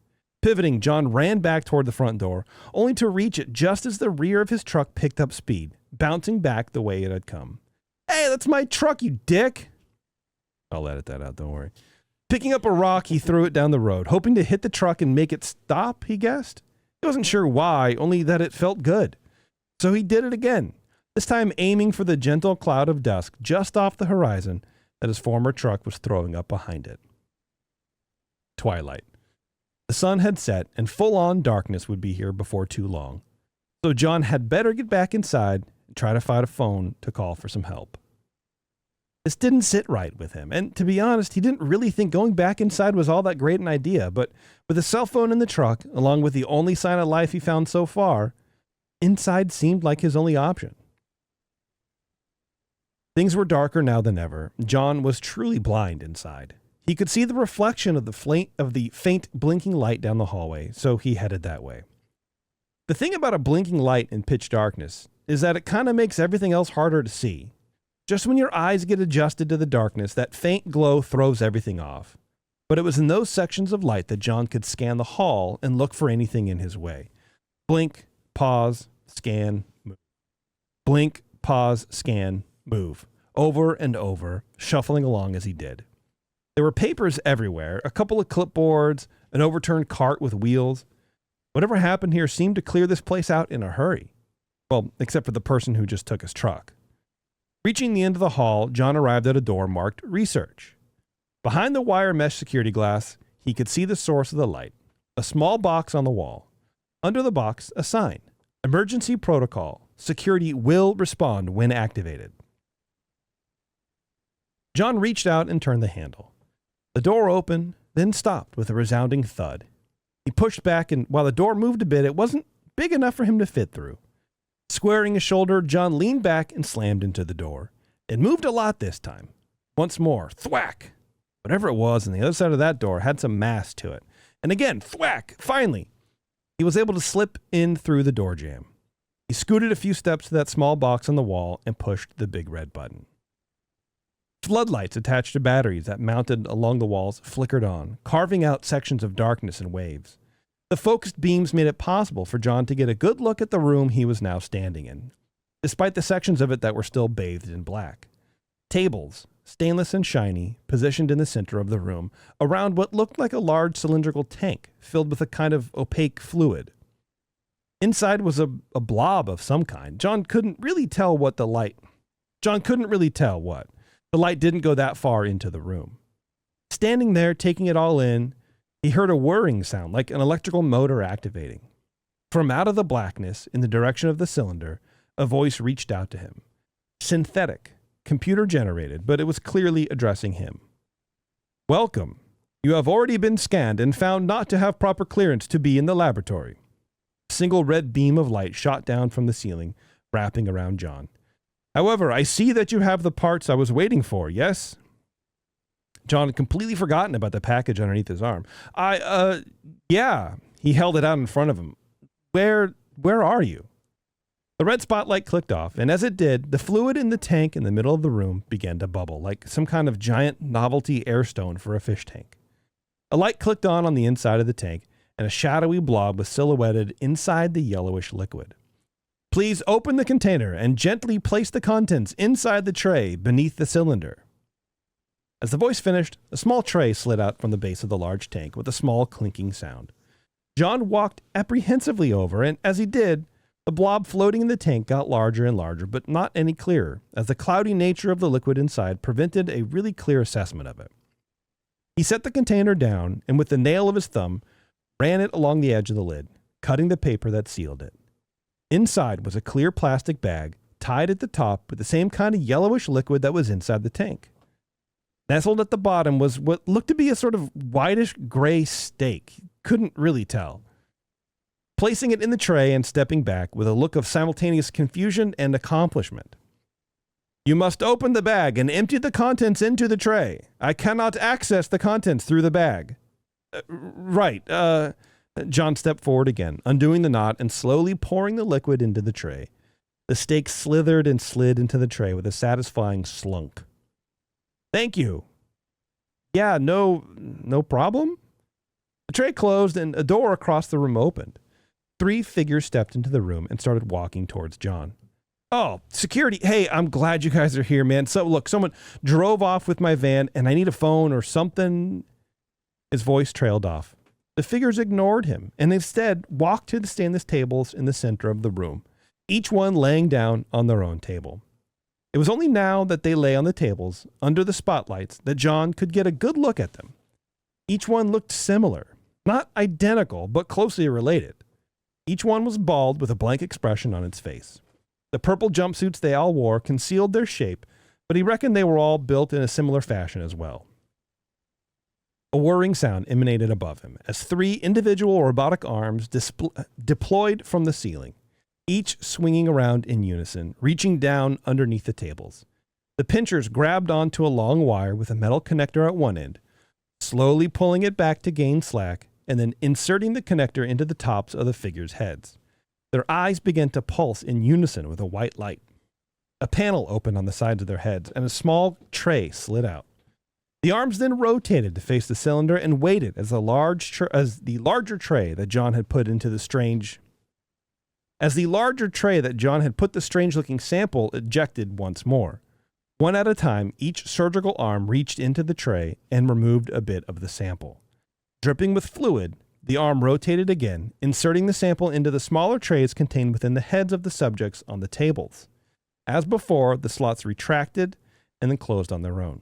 Speaker 2: Pivoting, John ran back toward the front door, only to reach it just as the rear of his truck picked up speed, bouncing back the way it had come. "Hey, that's my truck, you dick!" I'll edit that out, don't worry. Picking up a rock, he threw it down the road, hoping to hit the truck and make it stop, he guessed. He wasn't sure why, only that it felt good. So he did it again, this time aiming for the gentle cloud of dusk just off the horizon that his former truck was throwing up behind it. Twilight. The sun had set, and full-on darkness would be here before too long. So John had better get back inside and try to find a phone to call for some help. This didn't sit right with him, and to be honest, he didn't really think going back inside was all that great an idea, but with a cell phone in the truck, along with the only sign of life he found so far, inside seemed like his only option. Things were darker now than ever. John was truly blind inside. He could see the reflection of the faint blinking light down the hallway, so he headed that way. The thing about a blinking light in pitch darkness is that it kind of makes everything else harder to see. Just when your eyes get adjusted to the darkness, that faint glow throws everything off. But it was in those sections of light that John could scan the hall and look for anything in his way. Blink, pause, scan, move. Blink, pause, scan, move. Over and over, shuffling along as he did. There were papers everywhere, a couple of clipboards, an overturned cart with wheels. Whatever happened here seemed to clear this place out in a hurry. Well, except for the person who just took his truck. Reaching the end of the hall, John arrived at a door marked Research. Behind the wire mesh security glass, he could see the source of the light, a small box on the wall. Under the box, a sign, Emergency Protocol, Security will respond when activated. John reached out and turned the handle. The door opened, then stopped with a resounding thud. He pushed back, and while the door moved a bit, it wasn't big enough for him to fit through. Squaring his shoulder, John leaned back and slammed into the door. It moved a lot this time. Once more, thwack! Whatever it was on the other side of that door had some mass to it. And again, thwack! Finally, he was able to slip in through the door jamb. He scooted a few steps to that small box on the wall and pushed the big red button. Floodlights attached to batteries that mounted along the walls flickered on, carving out sections of darkness and waves. The focused beams made it possible for John to get a good look at the room he was now standing in, despite the sections of it that were still bathed in black. Tables, stainless and shiny, positioned in the center of the room, around what looked like a large cylindrical tank filled with a kind of opaque fluid. Inside was a blob of some kind. John couldn't really tell what. The light didn't go that far into the room. Standing there, taking it all in, he heard a whirring sound like an electrical motor activating. From out of the blackness, in the direction of the cylinder, a voice reached out to him. Synthetic, computer-generated, but it was clearly addressing him. Welcome. You have already been scanned and found not to have proper clearance to be in the laboratory. A single red beam of light shot down from the ceiling, wrapping around John. However, I see that you have the parts I was waiting for, yes? John had completely forgotten about the package underneath his arm. Yeah. He held it out in front of him. Where are you? The red spotlight clicked off, and as it did, the fluid in the tank in the middle of the room began to bubble, like some kind of giant novelty air stone for a fish tank. A light clicked on the inside of the tank, and a shadowy blob was silhouetted inside the yellowish liquid. Please open the container and gently place the contents inside the tray beneath the cylinder. As the voice finished, a small tray slid out from the base of the large tank with a small clinking sound. John walked apprehensively over, and as he did, the blob floating in the tank got larger and larger, but not any clearer, as the cloudy nature of the liquid inside prevented a really clear assessment of it. He set the container down, and with the nail of his thumb, ran it along the edge of the lid, cutting the paper that sealed it. Inside was a clear plastic bag, tied at the top with the same kind of yellowish liquid that was inside the tank. Nestled at the bottom was what looked to be a sort of whitish gray steak. Couldn't really tell. Placing it in the tray and stepping back with a look of simultaneous confusion and accomplishment. You must open the bag and empty the contents into the tray. I cannot access the contents through the bag. Right. John stepped forward again, undoing the knot and slowly pouring the liquid into the tray. The steak slithered and slid into the tray with a satisfying slunk. Thank you. Yeah, no problem. The tray closed and a door across the room opened. 3 figures stepped into the room and started walking towards John. Oh, security. Hey, I'm glad you guys are here, man. So look, someone drove off with my van and I need a phone or something. His voice trailed off. The figures ignored him and instead walked to the stainless tables in the center of the room, each one laying down on their own table. It was only now that they lay on the tables, under the spotlights, that John could get a good look at them. Each one looked similar, not identical, but closely related. Each one was bald with a blank expression on its face. The purple jumpsuits they all wore concealed their shape, but he reckoned they were all built in a similar fashion as well. A whirring sound emanated above him as 3 individual robotic arms deployed from the ceiling, each swinging around in unison, reaching down underneath the tables. The pinchers grabbed onto a long wire with a metal connector at one end, slowly pulling it back to gain slack, and then inserting the connector into the tops of the figures' heads. Their eyes began to pulse in unison with a white light. A panel opened on the sides of their heads, and a small tray slid out. The arms then rotated to face the cylinder and waited as the larger tray that John had put the strange-looking sample ejected once more. One at a time, each surgical arm reached into the tray and removed a bit of the sample. Dripping with fluid, the arm rotated again, inserting the sample into the smaller trays contained within the heads of the subjects on the tables. As before, the slots retracted and then closed on their own.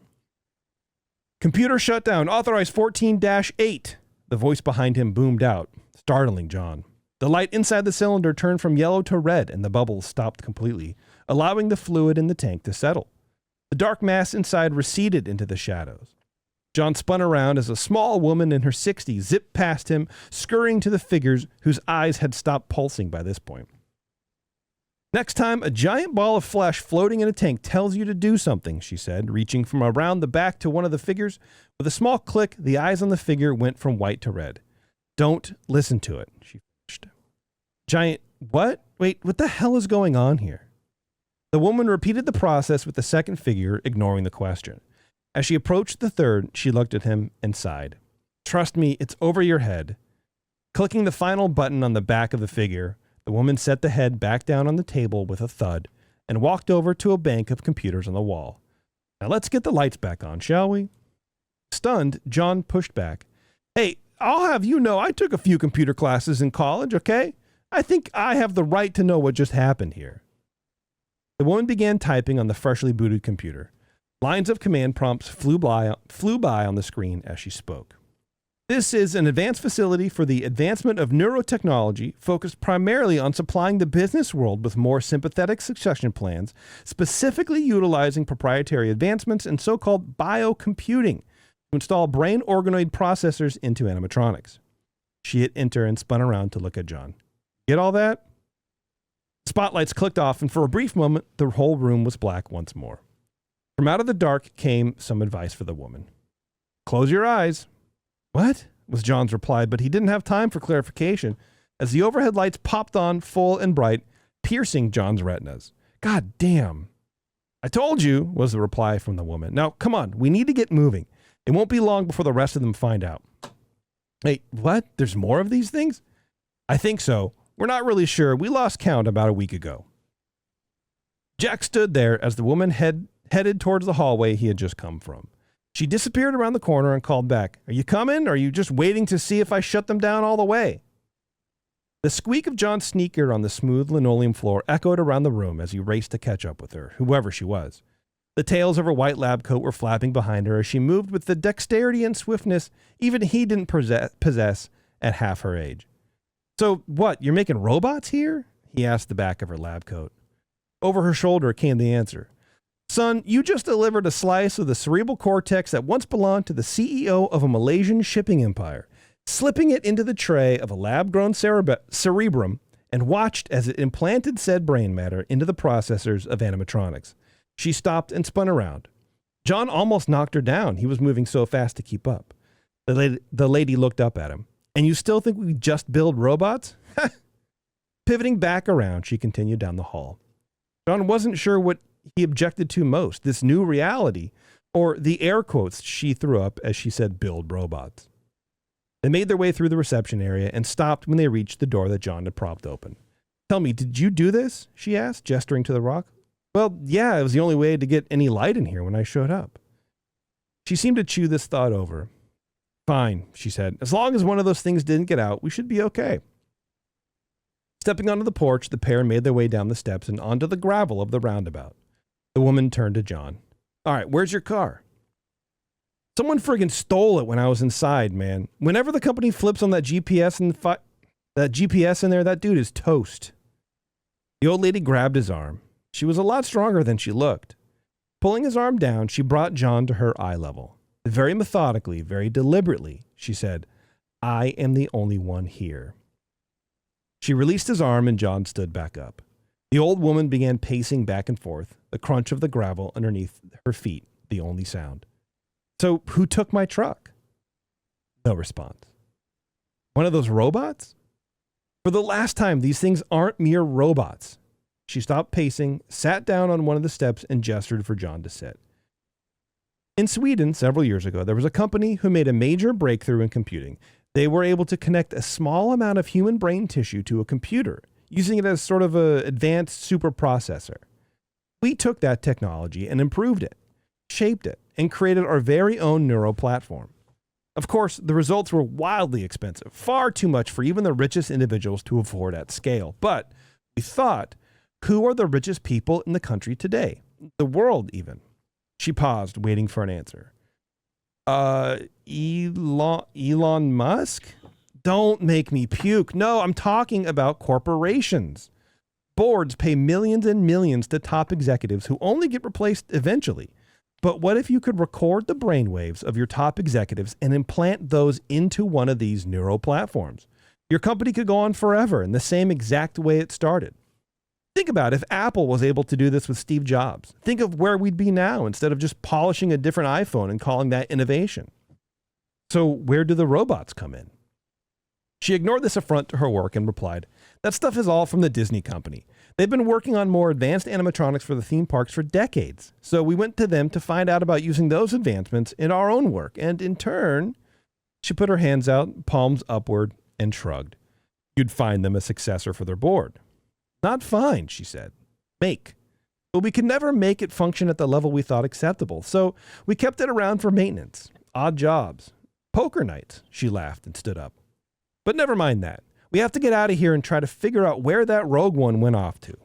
Speaker 2: Computer shut down. Authorized 14-8. The voice behind him boomed out, startling John. The light inside the cylinder turned from yellow to red, and the bubbles stopped completely, allowing the fluid in the tank to settle. The dark mass inside receded into the shadows. John spun around as a small woman in her 60s zipped past him, scurrying to the figures whose eyes had stopped pulsing by this point. Next time a giant ball of flesh floating in a tank tells you to do something, she said, reaching from around the back to one of the figures. With a small click, the eyes on the figure went from white to red. Don't listen to it, she finished. Giant, what? Wait, what the hell is going on here? The woman repeated the process with the second figure, ignoring the question. As she approached the third, she looked at him and sighed. Trust me, it's over your head. Clicking the final button on the back of the figure, the woman set the head back down on the table with a thud and walked over to a bank of computers on the wall. Now let's get the lights back on, shall we? Stunned, John pushed back. Hey, I'll have you know I took a few computer classes in college, okay? I think I have the right to know what just happened here. The woman began typing on the freshly booted computer. Lines of command prompts flew by on the screen as she spoke. This is an advanced facility for the advancement of neurotechnology focused primarily on supplying the business world with more sympathetic succession plans, specifically utilizing proprietary advancements in so-called biocomputing to install brain organoid processors into animatronics. She hit enter and spun around to look at John. Get all that? Spotlights clicked off, and for a brief moment, the whole room was black once more. From out of the dark came some advice for the woman. Close your eyes. What? Was John's reply, but he didn't have time for clarification as the overhead lights popped on full and bright, piercing John's retinas. God damn. I told you, was the reply from the woman. Now, come on, we need to get moving. It won't be long before the rest of them find out. Hey, what? There's more of these things? I think so. We're not really sure. We lost count about a week ago. Jack stood there as the woman headed towards the hallway he had just come from. She disappeared around the corner and called back. Are you coming? Or are you just waiting to see if I shut them down all the way? The squeak of John's sneaker on the smooth linoleum floor echoed around the room as he raced to catch up with her, whoever she was. The tails of her white lab coat were flapping behind her as she moved with the dexterity and swiftness even he didn't possess at half her age. So what, you're making robots here? He asked the back of her lab coat. Over her shoulder came the answer. Son, you just delivered a slice of the cerebral cortex that once belonged to the CEO of a Malaysian shipping empire, slipping it into the tray of a lab-grown cerebrum and watched as it implanted said brain matter into the processors of animatronics. She stopped and spun around. John almost knocked her down. He was moving so fast to keep up. The lady looked up at him. And you still think we just build robots? Pivoting back around, she continued down the hall. John wasn't sure what he objected to most, this new reality, or the air quotes she threw up as she said build robots. They made their way through the reception area and stopped when they reached the door that John had propped open. Tell me, did you do this? She asked, gesturing to the rock. Well, yeah, it was the only way to get any light in here when I showed up. She seemed to chew this thought over. Fine, she said. As long as one of those things didn't get out, we should be okay. Stepping onto the porch, the pair made their way down the steps and onto the gravel of the roundabout. The woman turned to John. All right, where's your car? Someone friggin' stole it when I was inside, man. Whenever the company flips on that GPS in there, that dude is toast. The old lady grabbed his arm. She was a lot stronger than she looked. Pulling his arm down, she brought John to her eye level. Very methodically, very deliberately, she said, I am the only one here. She released his arm and John stood back up. The old woman began pacing back and forth, the crunch of the gravel underneath her feet, the only sound. So who took my truck? No response. One of those robots? For the last time, these things aren't mere robots. She stopped pacing, sat down on one of the steps, and gestured for John to sit. In Sweden, several years ago, there was a company who made a major breakthrough in computing. They were able to connect a small amount of human brain tissue to a computer, using it as sort of an advanced super processor. We took that technology and improved it, shaped it, and created our very own neural platform. Of course, the results were wildly expensive, far too much for even the richest individuals to afford at scale. But we thought, who are the richest people in the country today? The world, even. She paused, waiting for an answer. Elon Musk? Don't make me puke. No, I'm talking about corporations. Boards pay millions and millions to top executives who only get replaced eventually. But what if you could record the brainwaves of your top executives and implant those into one of these neural platforms? Your company could go on forever in the same exact way it started. Think about if Apple was able to do this with Steve Jobs. Think of where we'd be now instead of just polishing a different iPhone and calling that innovation. So where do the robots come in? She ignored this affront to her work and replied, that stuff is all from the Disney company. They've been working on more advanced animatronics for the theme parks for decades. So we went to them to find out about using those advancements in our own work. And in turn, she put her hands out, palms upward, and shrugged. You'd find them a successor for their board. Not fine, she said. Make. But we could never make it function at the level we thought acceptable. So we kept it around for maintenance, odd jobs, poker nights. She laughed and stood up. But never mind that. We have to get out of here and try to figure out where that rogue one went off to.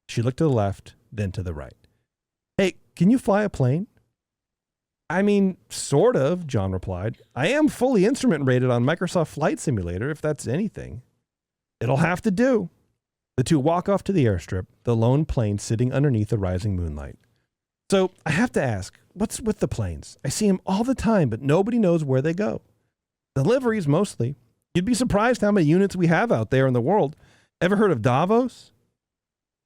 Speaker 2: She looked to the left, then to the right. Hey, can you fly a plane? I mean, sort of, John replied. I am fully instrument rated on Microsoft Flight Simulator, if that's anything. It'll have to do. The two walk off to the airstrip, the lone plane sitting underneath the rising moonlight. So I have to ask, what's with the planes? I see them all the time, but nobody knows where they go. Deliveries, mostly. You'd be surprised how many units we have out there in the world. Ever heard of Davos?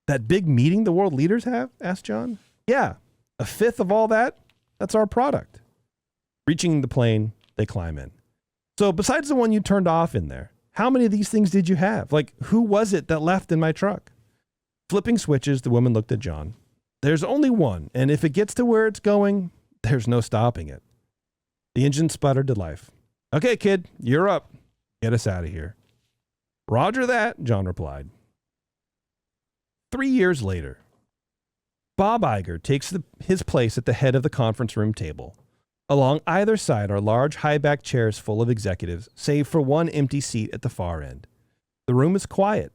Speaker 2: That big meeting the world leaders have? Asked John. Yeah, a fifth of all that, that's our product. Reaching the plane, they climb in. So besides the one you turned off in there, how many of these things did you have? Like, who was it that left in my truck? Flipping switches, the woman looked at John. There's only one, and if it gets to where it's going, there's no stopping it. The engine sputtered to life. Okay, kid, you're up. Get us out of here. Roger that, John replied. 3 years later, Bob Iger takes his place at the head of the conference room table. Along either side are large high-backed chairs full of executives, save for one empty seat at the far end. The room is quiet.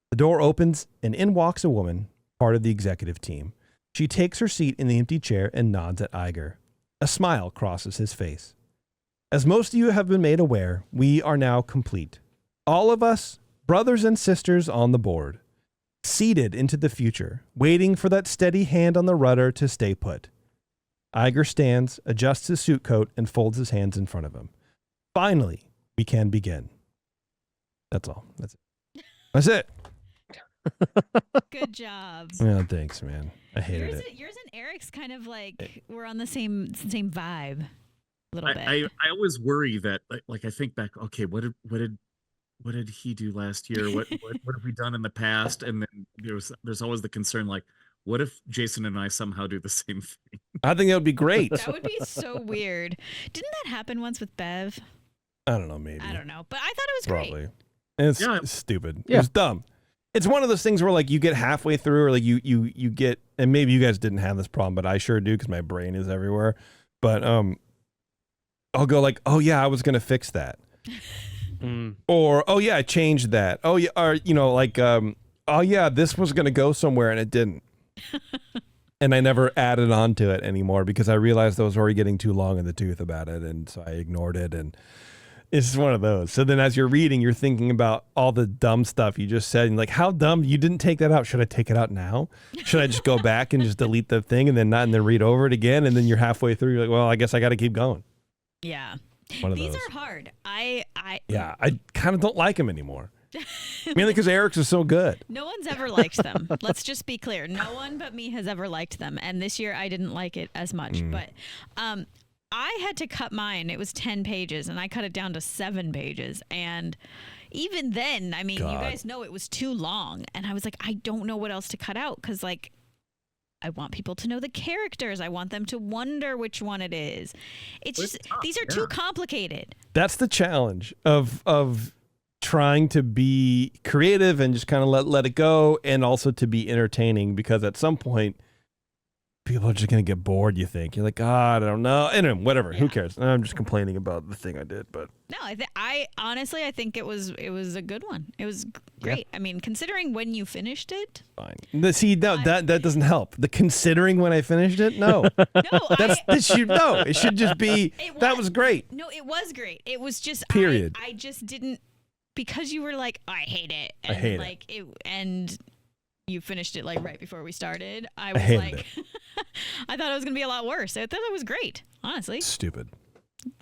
Speaker 2: The door opens, and in walks a woman, part of the executive team. She takes her seat in the empty chair and nods at Iger. A smile crosses his face. As most of you have been made aware, we are now complete. All of us, brothers and sisters on the board, seated into the future, waiting for that steady hand on the rudder to stay put. Iger stands, adjusts his suit coat, and folds his hands in front of him. Finally, we can begin. That's all. That's it. That's it.
Speaker 3: Good job.
Speaker 2: Yeah, thanks, man. I hated it.
Speaker 3: Yours and Eric's kind of like we're on the same vibe a little bit.
Speaker 5: I always worry that like I think back, okay, what did he do last year? What have we done in the past? And then there's always the concern like, what if Jason and I somehow do the same thing?
Speaker 2: I think that would be great.
Speaker 3: That would be so weird. Didn't that happen once with Bev?
Speaker 2: I don't know, maybe.
Speaker 3: I don't know, but I thought it was
Speaker 2: Probably.
Speaker 3: great.
Speaker 2: It's stupid. Yeah. It's dumb. It's one of those things where like you get halfway through or like you get, and maybe you guys didn't have this problem, but I sure do because my brain is everywhere. But I'll go like, oh yeah, I was going to fix that. Or, oh yeah, I changed that. Oh yeah, or like, oh yeah, this was going to go somewhere and it didn't. And I never added on to it anymore because I realized I was already getting too long in the tooth about it, and so I ignored it. And it's just one of those. So then as you're reading, you're thinking about all the dumb stuff you just said, and like, how dumb, you didn't take that out. Should I take it out now? Should I just go back and just delete the thing and then read over it again? And then you're halfway through, you're like, well, I guess I got to keep going.
Speaker 3: Yeah.
Speaker 2: One of
Speaker 3: These
Speaker 2: those.
Speaker 3: are hard.
Speaker 2: Yeah, I kind of don't like them anymore. Mainly because Eric's is so good.
Speaker 3: No one's ever liked them. Let's just be clear. No one but me has ever liked them. And this year I didn't like it as much. But I had to cut mine. It was 10 pages, and I cut it down to 7 pages. And even then, I mean, you guys know it was too long. And I was like, I don't know what else to cut out because, like, I want people to know the characters. I want them to wonder which one it is. It's just, these are too complicated.
Speaker 2: That's the challenge of trying to be creative and just kind of let it go, and also to be entertaining, because at some point, people are just going to get bored, you think. You're like, I don't know. And whatever, who cares? I'm just complaining about the thing I did, but...
Speaker 3: No, I honestly, I think it was a good one. It was great. I mean, considering when you finished it...
Speaker 2: Fine. See, no, that doesn't help. The considering when I finished it? No. It should just be, that was great.
Speaker 3: No, it was great. It was just...
Speaker 2: Period.
Speaker 3: I just didn't... Because you were like, I hate it.
Speaker 2: I
Speaker 3: And
Speaker 2: hate
Speaker 3: like, it. And... You finished it like right before we started. I
Speaker 2: was
Speaker 3: like, I thought it was going to be a lot worse. I thought it was great, honestly.
Speaker 2: Stupid.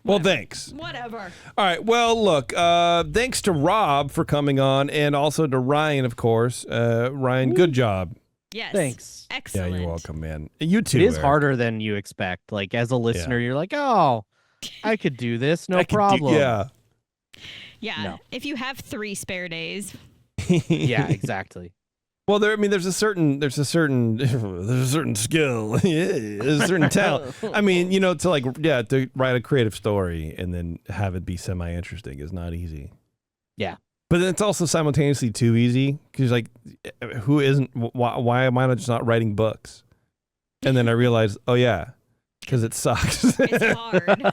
Speaker 2: Well, thanks.
Speaker 3: Whatever.
Speaker 2: All right. Well, look, thanks to Rob for coming on, and also to Ryan, of course. Ryan, good job.
Speaker 3: Yes.
Speaker 6: Thanks.
Speaker 3: Excellent.
Speaker 2: Yeah, you're welcome, man. You too.
Speaker 6: It is
Speaker 2: Eric.
Speaker 6: harder than you expect. Like, as a listener, you're like, oh, I could do this. No problem.
Speaker 2: Yeah.
Speaker 3: No. If you have 3 spare days.
Speaker 6: Yeah, exactly.
Speaker 2: Well, there's a certain skill, there's a certain talent. I mean, to write a creative story and then have it be semi-interesting is not easy.
Speaker 6: Yeah,
Speaker 2: but then it's also simultaneously too easy, because like, who isn't? Why am I just not writing books? And then I realized, oh yeah, because it sucks.
Speaker 3: It's hard.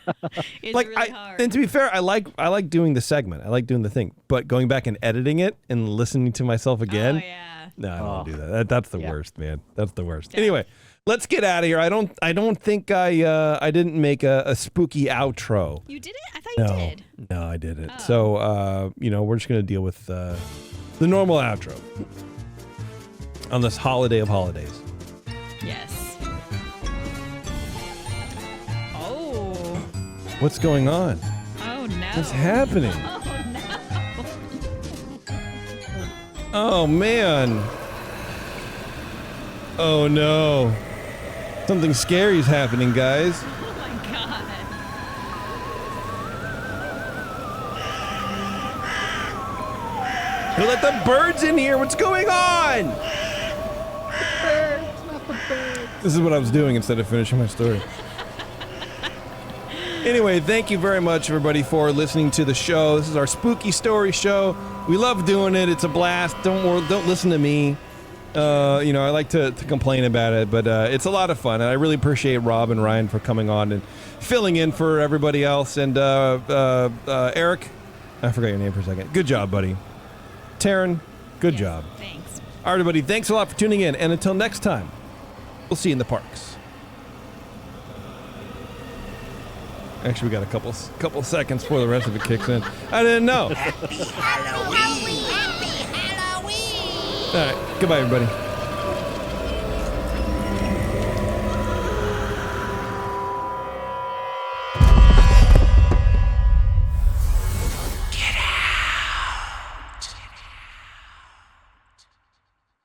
Speaker 3: It's
Speaker 2: like,
Speaker 3: really hard.
Speaker 2: And to be fair, I like doing the segment. I like doing the thing, but going back and editing it and listening to myself again.
Speaker 3: Oh yeah.
Speaker 2: No, I don't do that. That's the worst, man. That's the worst. Yeah. Anyway, let's get out of here. I don't think I didn't make a spooky outro.
Speaker 3: You didn't? I thought you did.
Speaker 2: No, I didn't. Oh. So, we're just going to deal with the normal outro on this holiday of holidays.
Speaker 3: Yes. Oh.
Speaker 2: What's going on?
Speaker 3: Oh, no.
Speaker 2: What's happening?
Speaker 3: Oh, no.
Speaker 2: Oh, man. Oh, no. Something scary is happening, guys.
Speaker 3: Oh, my God.
Speaker 2: Hey, let the birds in here. What's going on?
Speaker 6: Birds, not the birds.
Speaker 2: This is what I was doing instead of finishing my story. Anyway, thank you very much, everybody, for listening to the show. This is our spooky story show. We love doing it. It's a blast. Don't listen to me. I like to complain about it, but it's a lot of fun. And I really appreciate Rob and Ryan for coming on and filling in for everybody else. And Eric, I forgot your name for a second. Good job, buddy. Taryn, good job.
Speaker 3: Thanks.
Speaker 2: All right, everybody, thanks a lot for tuning in. And until next time, we'll see you in the parks. Actually, we got a couple seconds before the rest of it kicks in. I didn't know.
Speaker 8: Happy Halloween! Happy Halloween!
Speaker 2: All right. Goodbye, everybody.